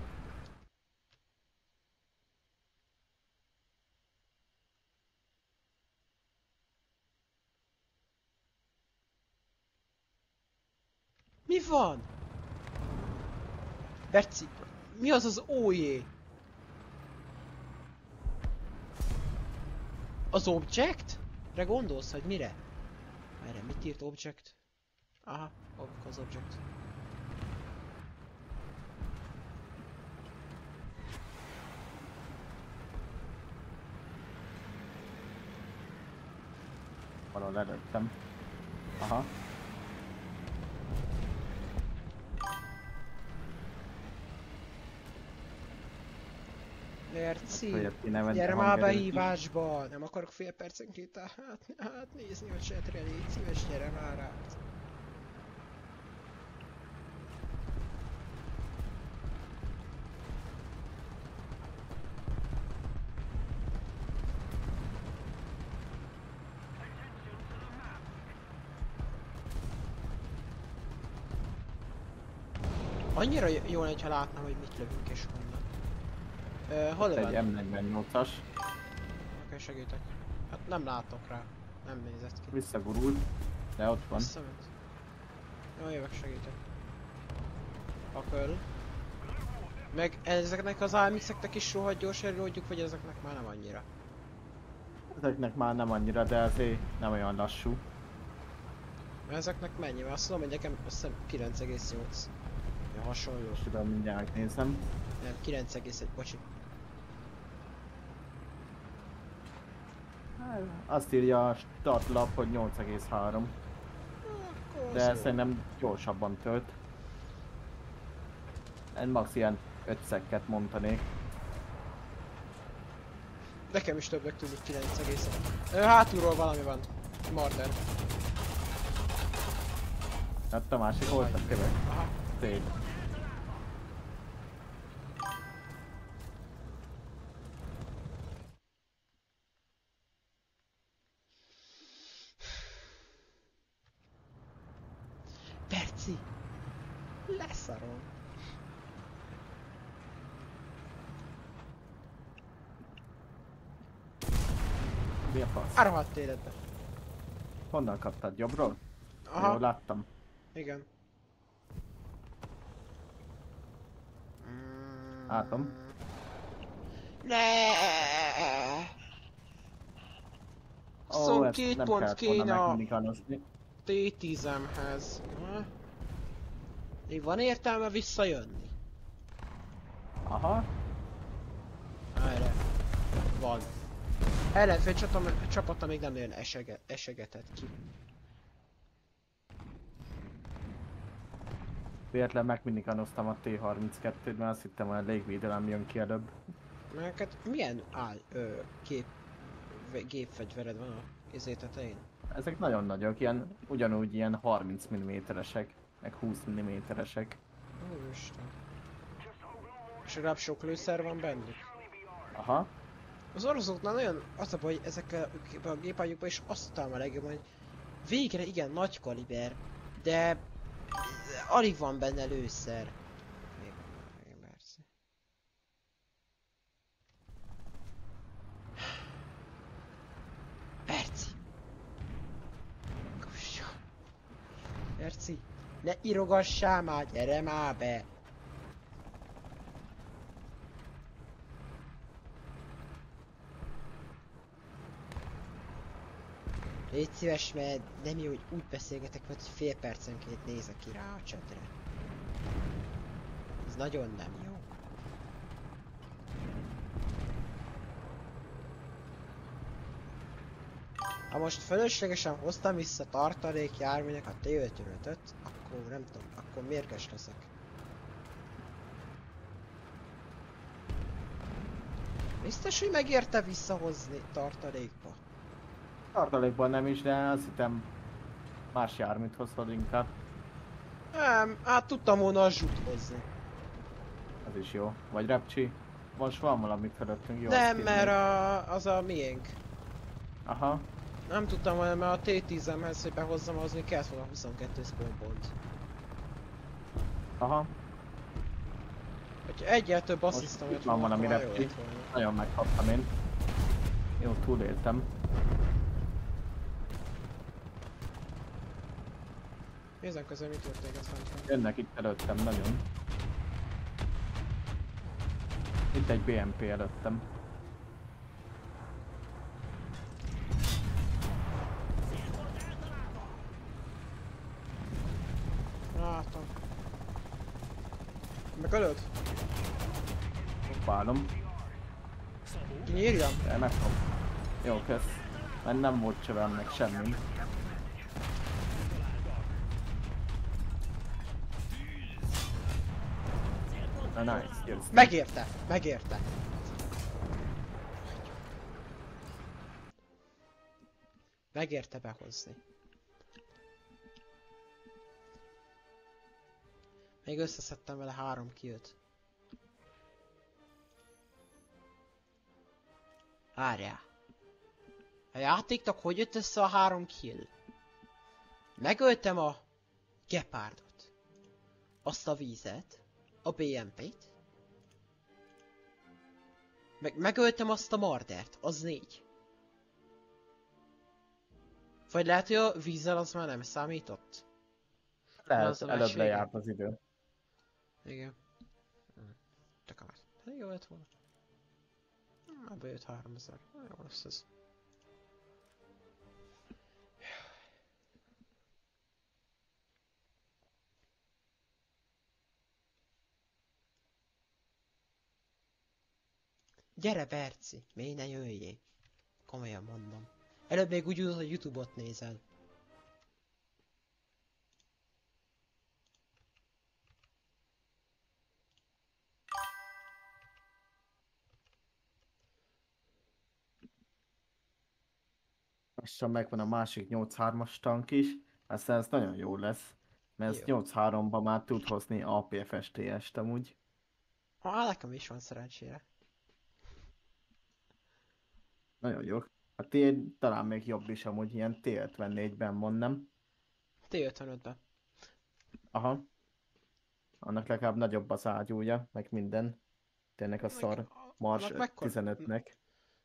Mi van? Berci, mi az az OJ? Az object? Re gondolsz, hogy mire? Erre mit írt object? Aha, az object.
Valahol előttem. Aha.
Merci.
Följebb kéne venni
Gyere
a
már
hangerőt.
behívásba! Nem akarok fél percenként nézni a chatre, légy szíves, gyere már át. Annyira jó lenne, ha látnám, hogy mit lövünk és honnan. Hol
Egy
van?
M48-as.
Oké, segítek. Hát nem látok rá. Nem nézett ki.
Visszagurult. De ott van.
Visszament. Jó, jövök, segítek. Akör. Meg ezeknek az AMX-eknek is rohadt gyors reloadjuk, vagy ezeknek már nem annyira?
Ezeknek már nem annyira, de azért nem olyan lassú.
Mert ezeknek mennyi? Mert azt tudom, hogy nekem azt hiszem 9,8. Ja, hasonló.
És tudom, mindjárt megnézem.
Nem, 9,1, bocsi.
Azt írja a startlap, hogy 8,3.
Akkor
De
az jó.
szerintem gyorsabban tölt. Én max ilyen 5 szekket mondanék.
Nekem is többek tűnik 9,1. Hátulról valami van. Marder.
Hát a másik volt a kövek.
Aha.
Szép.
Perci! Leszarom.
Mi a fasz?
A rohadt életben.
Honnan kaptad? Jobbról?
Aha.
Jól láttam.
Igen.
Látom.
Ne!
Ó,
22
ezt nem
pont
kellett volna
kéne a
megminikanosni.
T10-emhez. Még van értelme visszajönni?
Aha.
Erre. Van. Ellenfél csapata még nem nagyon esegetett ki.
Véletlen megminikanoztam a T32-t, mert azt hittem, hogy a légvédelem jön ki előbb.
Neked milyen gépfegyvered van a izé tetején?
Ezek nagyon nagyok, ilyen, ugyanúgy ilyen 30 mm-esek, meg 20 mm-esek.
Úristen. És legalább sok lőszer van bennük.
Aha.
Az oroszoknál nagyon az a baj, hogy ezekkel a gépágyukban is azt találom a legjobban, hogy végre igen nagy kaliber, de alig van benne lőszer. Persze. Perci! Kusja. Perci! Ne írogassál már, gyere már be! Légy szíves, mert nem jó, hogy úgy beszélgetek, hogy fél percenként nézek ki rá a chatre. Ez nagyon nem jó. Ha most fölöslegesen hoztam vissza tartalék járműnek a T55-öt, akkor nem tudom, akkor mérges leszek. Biztos, hogy megérte visszahozni tartalékba?
Tartalékban nem is, de azt hittem más járműt hoztad inkább.
Nem, hát tudtam volna a zsut hozni.
Az is jó. Vagy repcsi. Most van valamit fölöttünk, jó?
Nem,
azt
mert
kérni.
az a miénk.
Aha.
Nem tudtam volna, mert a T10-emhez, hogy behozzam, az még kellett volna 22 spawnpont.
Aha.
Hogyha egyel több asszisztom jött
van
volna,
valami
akkor már jó
repcsi.
lett volna.
Nagyon megkaptam én. Jó, túléltem.
Nézzem közben, mi történik fent.
Jönnek itt előttem nagyon. Itt egy BMP előttem.
Látom. Megölöd?
Próbálom.
Kinyírjam?
De megkap. Jó, kösz. Mert nem volt csövem meg semmi. Na nice, győztem.
Megérte! Megérte! Megérte behozni. Még összeszedtem vele 3 killt. Várjál. A játéknak hogy jött össze a 3 kill? Megöltem a gepárdot. Azt a vízet. A BMP-t. Megöltem azt a mardert. Az 4. Vagy lehet, hogy a vízzel az már nem számított?
Lehet,
az a
előbb
meccs
lejárt az idő.
Igen. Csak már. Jó lett volna. Már bejött 3000. Jó lesz ez. Gyere Berci, miért ne jöjjél? Komolyan mondom. Előbb még úgy jutott, hogy YouTube-ot nézel.
Lassan megvan a másik 8-3-as tank is. Aztán ez nagyon jó lesz. Mert ez
Jó.
8-3-ban már tud hozni APFST-est amúgy.
Nekem is van szerencsére.
Nagyon jó. A T talán még jobb is amúgy, ilyen T54-ben van, nem?
T55-ben.
Aha. Annak legalább nagyobb az ágyúja, meg minden. Tényleg a szar Mars
Annak mekkora-
15-nek.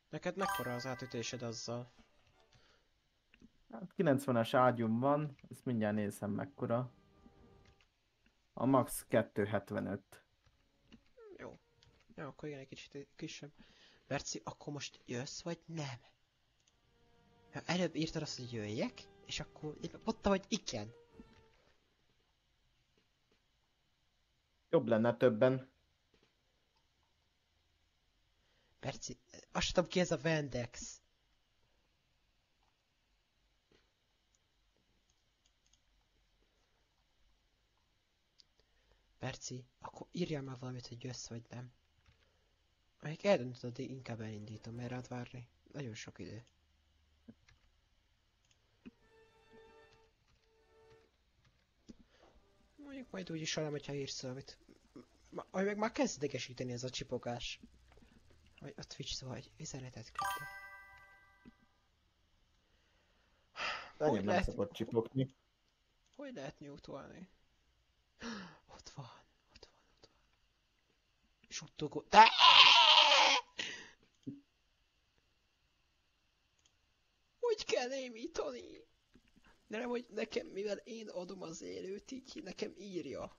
Neked mekkora az átütésed azzal?
Hát 90-es ágyúm van, ezt mindjárt nézem mekkora. A max 275.
Jó. Jó, akkor igen, egy kicsit kisebb. Berci, akkor most jössz, vagy nem? Mert előbb írtad azt, hogy jöjjek, és akkor én mondtam, hogy igen.
Jobb lenne többen.
Berci, azt tudom ki ez a Vendex. Berci, akkor írjál már valamit, hogy jössz vagy nem. Amíg eldöntöd, hogy inkább elindítom, mert rád várni. Nagyon sok idő. Mondjuk majd úgy is hanem, hogyha írsz valamit. Majd meg már kezd idegesíteni ez a csipogás. Vagy a Twitch szó, hogy üzenetet küldtek.
Enyém nem
lehet-
szokott csipogni.
Hogy lehet nyújtolni? Ott van, ott van, ott van. Suttogó... De! Hogy kell némítani? De nem, hogy nekem, mivel én adom az élőt, így nekem írja.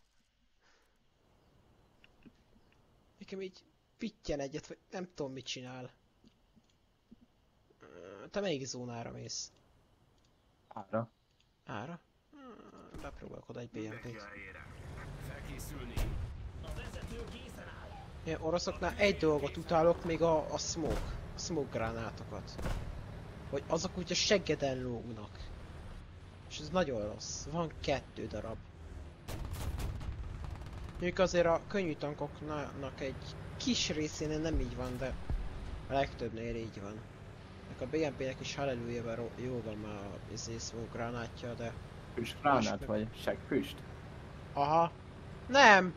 Nekem így pittyen egyet, vagy nem tudom mit csinál. Te melyik zónára mész?
Ára.
Ára? Bepróbálok oda egy BMP-t.
Felkészülni. A vezető készen áll.
Ilyen oroszoknál egy dolgot utálok, még a smoke. A smoke gránátokat. hogy azok úgy a seggeden lógnak. És ez nagyon rossz. Van 2 darab. Mondjuk azért a könnyű tankoknak egy kis részén nem így van, de a legtöbbnél így van. A BMP-nek is hallelujah jó van már a smoke gránátja, de...
Füstgránát vagy seggfüst?
Aha. Nem!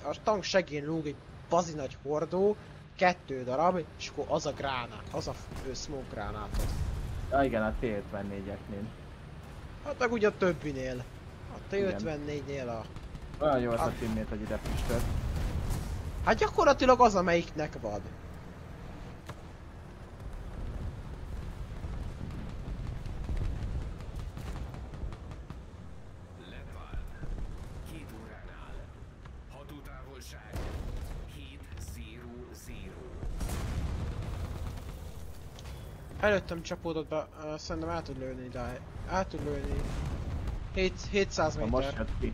A tank seggén lóg egy bazi nagy hordó, 2 darab, és akkor az a gránát, az a smoke gránátot.
Ja igen, a T-54-eknél.
Hát meg ugye a többinél. A T-54-nél a...
Olyan jó az a teammate, hogy ide füstölt.
Hát gyakorlatilag az, amelyiknek van.
Lepál. 2 óránál. Hatótávolság. 7-0-0.
Előttem csapódott be, szerintem el tud lőni ide. El tud lőni. 700
Ha most
méter.
jött ki.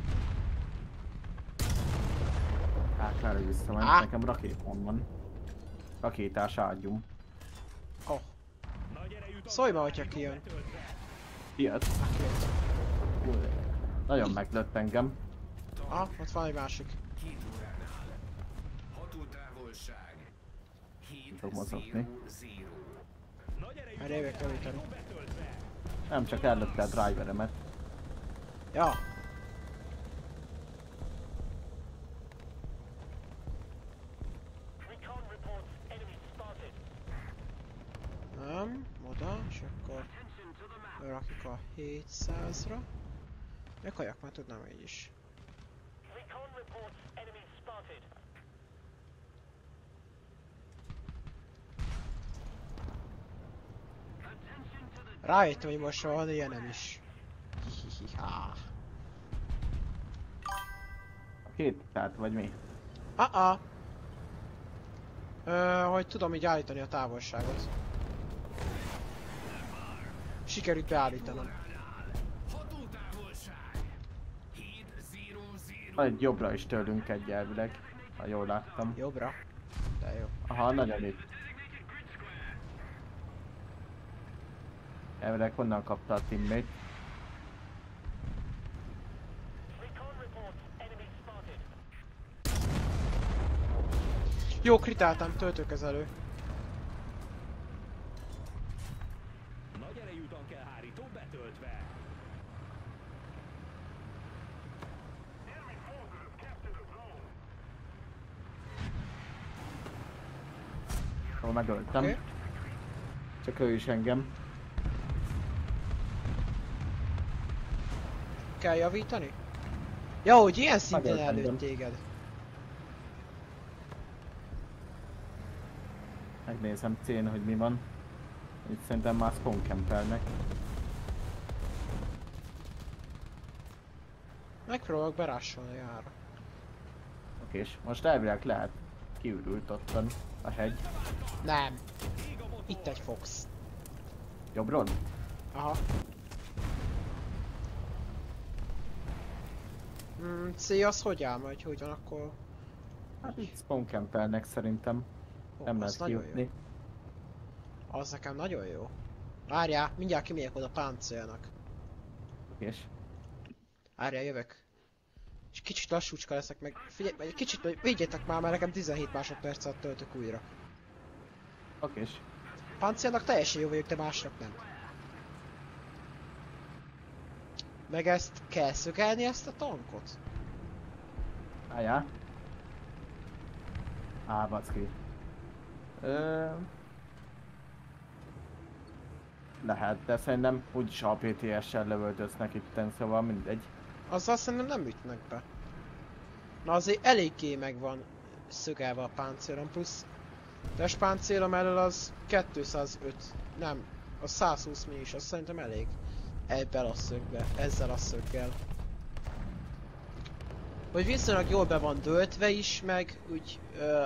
Hát kár, hogy visszament.
Á.
Nekem rakétám van. Rakétás ágyum.
Oh. Szólj már, hogyha kijön.
Kijött. Nagyon meglött engem.
Aha, ott van egy másik.
2 óránál. Hatótávolság.
Tudok mozogni.
7-0-0.
Erre jövök elüteni.
Nem csak ellötte a driveremet.
Ja. Nem, oda, és akkor rakjuk a 700-ra. Meghajak, már tudnám így is. Rájöttem, hogy most van ilyenem is. Hihihiha.
A két tehát vagy mi?
Hogy tudom így állítani a távolságot. Sikerült beállítanom.
Hatótávolság. 7-0-0.
Van egy jobbra is tőlünk egy elvileg, ha jól láttam.
Jobbra. De jó.
Aha, nagyon itt. Elvileg honnan kapta a teammate?
Jó, kritáltam, töltőkezelő.
Nagy erejű tankelhárító betöltve.
Ahol megöltem.
Oké.
Csak ő is engem.
Kell javítani? Ja, hogy ilyen szinten
Megöltem,
előtt
nem?
téged.
Megnézem cén, hogy mi van. Itt szerintem már spawn campelnek.
Megpróbálok berásolni arra.
Oké, és most elvileg lehet kiürült ottan a hegy.
Nem. Itt egy fox.
Jobbról?
Aha. C az hogy áll majd, hogy van akkor...
Hát itt spawn campelnek szerintem.
Ó,
Nem
az
lehet
nagyon
kijutni.
jó. Az nekem nagyon jó. Várjál, mindjárt kimegyek oda páncélnak.
Oké, és
Várjál, jövök. És kicsit lassúcska leszek meg. Figyelj, egy kicsit, vigyétek már, mert nekem 17 másodperc alatt töltök újra.
oké, és
Páncélnak teljesen jó vagyok, de másnak nem. Meg ezt kell szögelni, ezt a tankot?
álljál. Á, backi. Lehet, de szerintem úgyis APTS-sel lövöldöznek itten, szóval mindegy.
Azzal szerintem nem ütnek be. Na azért eléggé meg van szögelve a páncélom, plusz test páncélom elől az 205, nem, az 120 mi is, az szerintem elég. Ebben a szögbe, ezzel a szöggel. Hogy viszonylag jól be van döltve is, meg úgy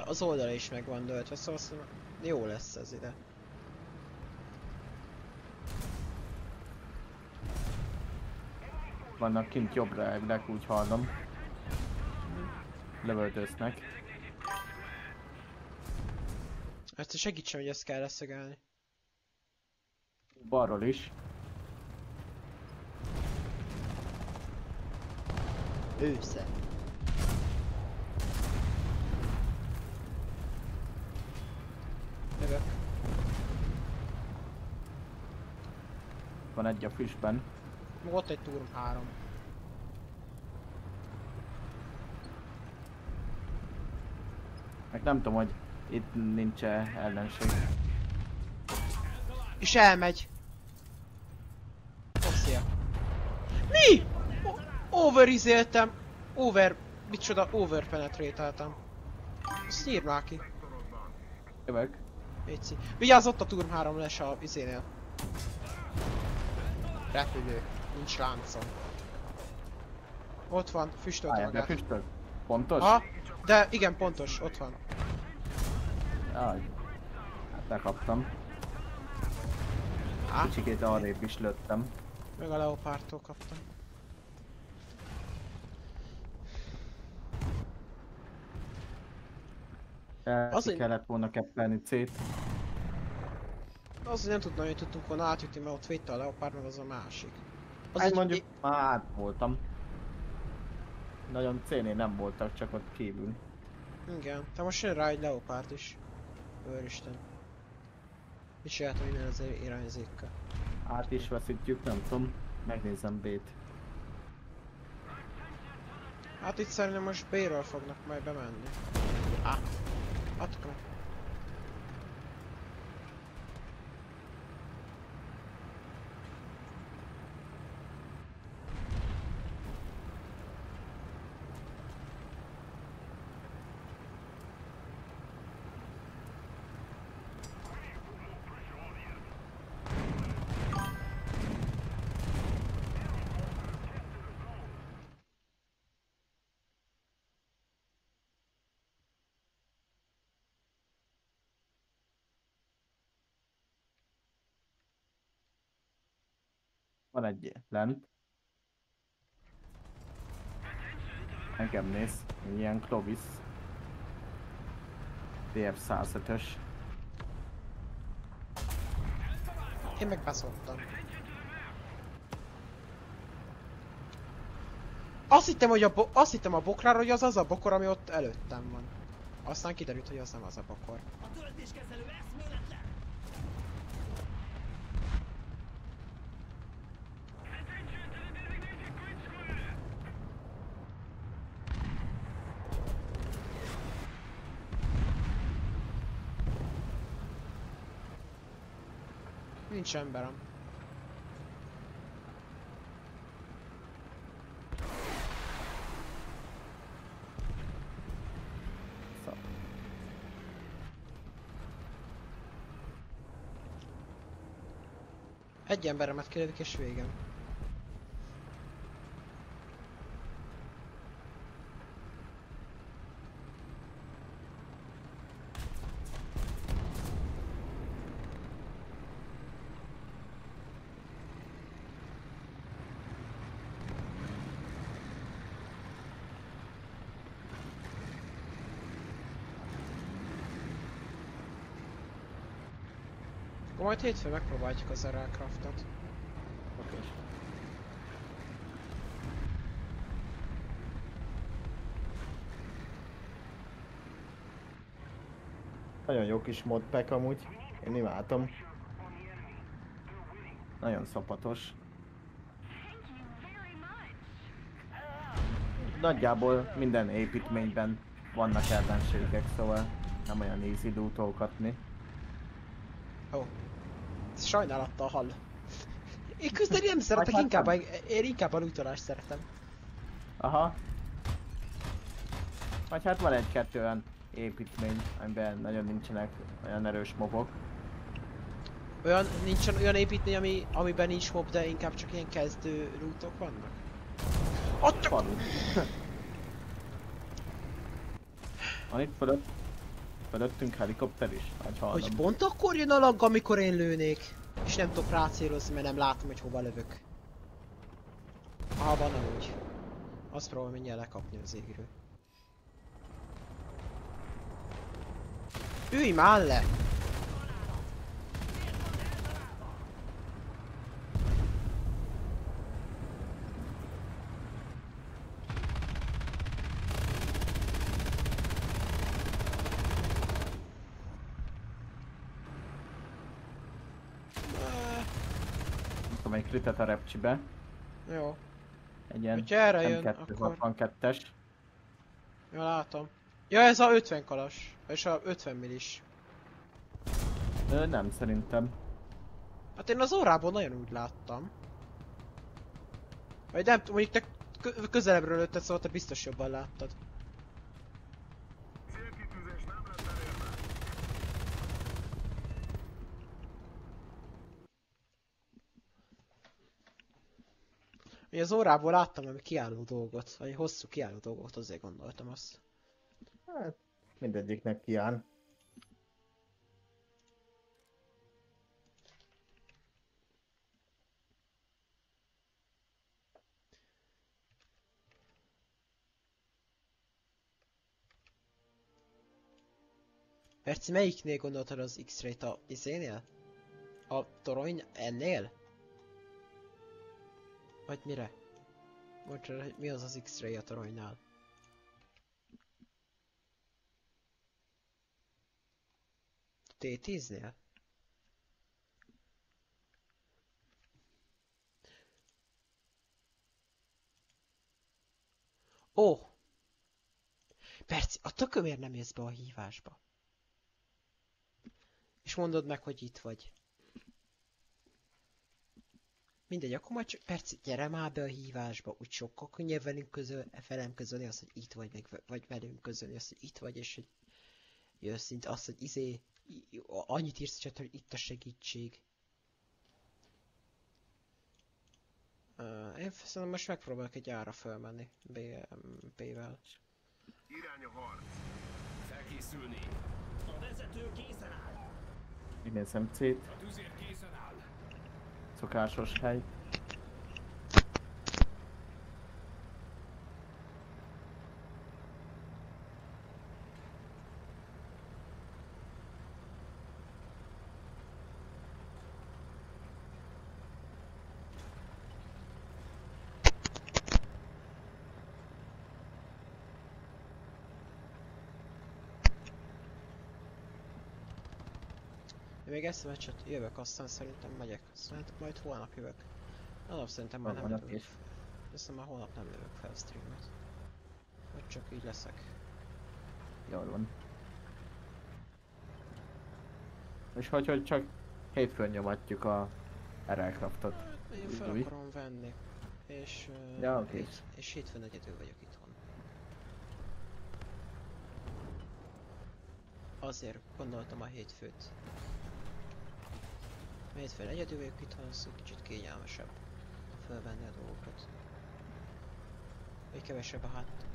az oldala is meg van döltve, szóval azt mondom, jó lesz ez ide.
Vannak kint jobbra elvileg, úgy hallom. Lövöldöznek.
Ezt segítsem, hogy ezt kell leszögelni.
Balról is.
Ősze. Jövök.
Van egy a füstben.
Meg ott egy Turm 3.
Meg nem tudom, hogy itt nincs-e ellenség.
És elmegy. Szia. Mi? Overizéltem. Micsoda overpenetráltam. Azt nyírd már ki.
Jövök.
Léci. Vigyázz, ott a Turm 3 les a izénél. Repülő. Nincs láncom. Ott van, füstölt
Állják be
magát.
füstöl. Pontos?
Ha, de igen, pontos, ott van.
Jaj. Hát bekaptam.
Á,
Kicsikét arrébb is lőttem.
meg a Leopardtól kaptam. Azért-
Kellett volna keppelni C-t.
Az, hogy nem tudtam, hogy tudtunk volna átjutni, mert ott védte a Leopard, meg az a másik. Az
Hát
egy-
mondjuk már át voltam. Nagyon C-nél nem voltak, csak ott kívül.
Igen, te most jön rá egy Leopard is. Őristen. Mit csináltam innen az irányzékkal?
Át is veszítjük, nem tudom. Megnézem B-t.
Hát itt szerintem most B-ről fognak majd bemenni. Adtuk meg.
Van egy lent. Engem néz. Ilyen Clovis. TF-105-ös.
Én meg beszoptam. Azt hittem a bokrára, hogy az a bokor, ami ott előttem van. Aztán kiderült, hogy az nem az a bokor.
A töltéskezelő eszméletlen!
Nincs emberem.
Szóval.
Egy emberemet kérdik és végem. Akkor majd hétfőn megpróbáljuk az Aircraftot.
Oké. Nagyon jó kis modpack amúgy. Én imádom. Nagyon szapatos. Nagyjából minden építményben vannak ellenségek, szóval nem olyan easy lootolgatni.
Ó. Sajnálattal hall. Én küzdeni nem szeretek,
hát
inkább,
nem.
én inkább a lootolást szeretem.
Aha. Vagy hát van egy-kettő olyan építmény, amiben nagyon nincsenek olyan erős mobok.
Nincsen olyan építmény, amiben nincs mob, de inkább csak ilyen kezdő lootok vannak? Ott csak...
Falu. Van itt fölöttünk helikopter is, vagy hallom.
Hogy pont akkor jön a lag, amikor én lőnék. És nem tudok rácélozni, mert nem látom, hogy hova lövök. Aha, van amúgy. Azt próbálom mindjárt lekapni az égről. Ülj már le!
Raktam egy kritet a repcsibe.
Jó.
Egy ilyen
Hogyha erre jön, akkor...
M262-es.
Jó, látom. Ja, ez a 50 kalas. És a 50 millis.
Nem, szerintem.
Hát én az órából nagyon úgy láttam. Vagy nem tudom, mondjuk te közelebbről lőtted, szóval te biztos jobban láttad.
Célkitűzés nem lett elérve.
Ugye az órából láttam valami kiálló dolgot, vagy hosszú kiálló dolgot, azért gondoltam azt.
Hát, mindegyiknek kiáll.
Perci, melyiknél gondoltad az X-ray-t a izénél? A torony ennél? Vagy mire? Mondtad, hogy mi az az X-ray a toronynál? T10-nél? Ó! Perci, a tökömért nem jössz be a hívásba. És mondod meg, hogy itt vagy. Mindegy, akkor majd csak Perci, gyere már be a hívásba, úgy sokkal könnyebb velem közölni azt, hogy itt vagy, vagy velünk közölni azt, hogy itt vagy, és hogy jössz, mint azt, hogy annyit írsz csak, hogy itt a segítség. Én szerintem most megpróbálok egy ára fölmenni B-vel.
Irány a harc. Felkészülni. A vezető készen áll.
Megnézem C-t.
A tüzér készen áll.
Szokásos hely.
Én még ezt a meccset jövök, aztán szerintem megyek. Aztán majd holnap jövök. Holnap szerintem már nem
Holnap
jövök.
is.
Aztán már holnap nem jövök fel streamet. Vagy csak így leszek.
Jól van. És hogy csak hétfőn nyomatjuk a Aircraftot.
Én fel
Új.
akarom venni. És,
Ja, oké.
és hétfőn egyedül vagyok itthon. Azért gondoltam a hétfőt. A hétfőn egyedül vagyok itthon, az kicsit kényelmesebb felvenni a dolgokat. Vagy kevesebb a hát.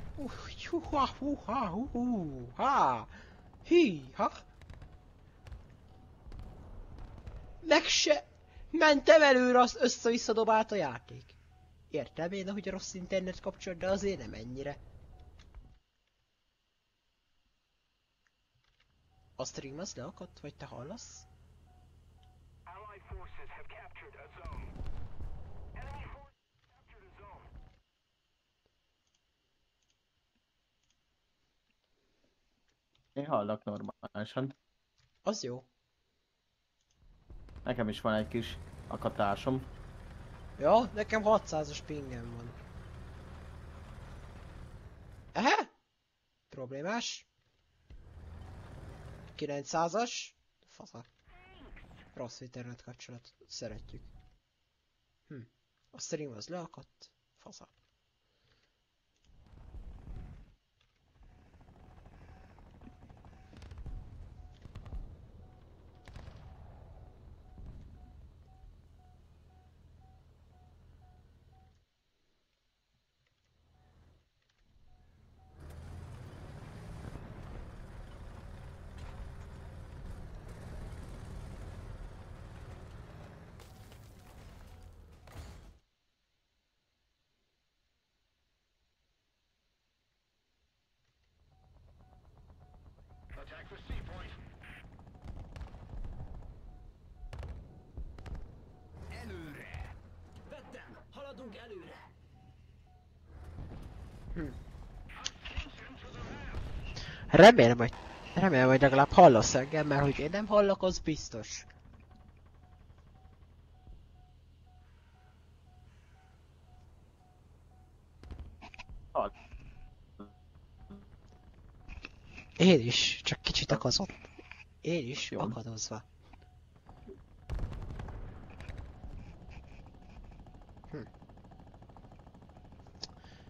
Hí-ha! Meg se mentem előre, azt össze-vissza dobált a játék. Értem én, hogy a rossz internet kapcsolat, de azért nem ennyire. A stream az leakadt, vagy te hallasz?
Allied forces have captured a zone. Enemy forces have captured a zone.
Én hallak normálisan.
Az jó.
Nekem is van egy kis akatásom.
Ja, nekem 600-as pingem van. Ehe? Problémás? 900-as? Fasza. Rossz internet kapcsolat. Szeretjük. A stream az leakadt. Fasza.
Attack the C point. Előre! Vettem! Haladunk előre!
Remélem, hogy legalább hallasz engem, mert hogy én nem hallok, az biztos. Én is, csak kicsit akazott. Én is
Jó.
akadozva.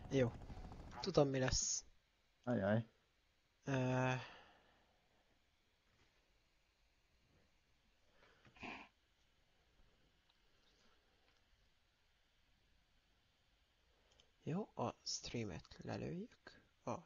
Jó. Tudom mi lesz.
Ajaj.
Ö, Jó, a streamet lelőjük. A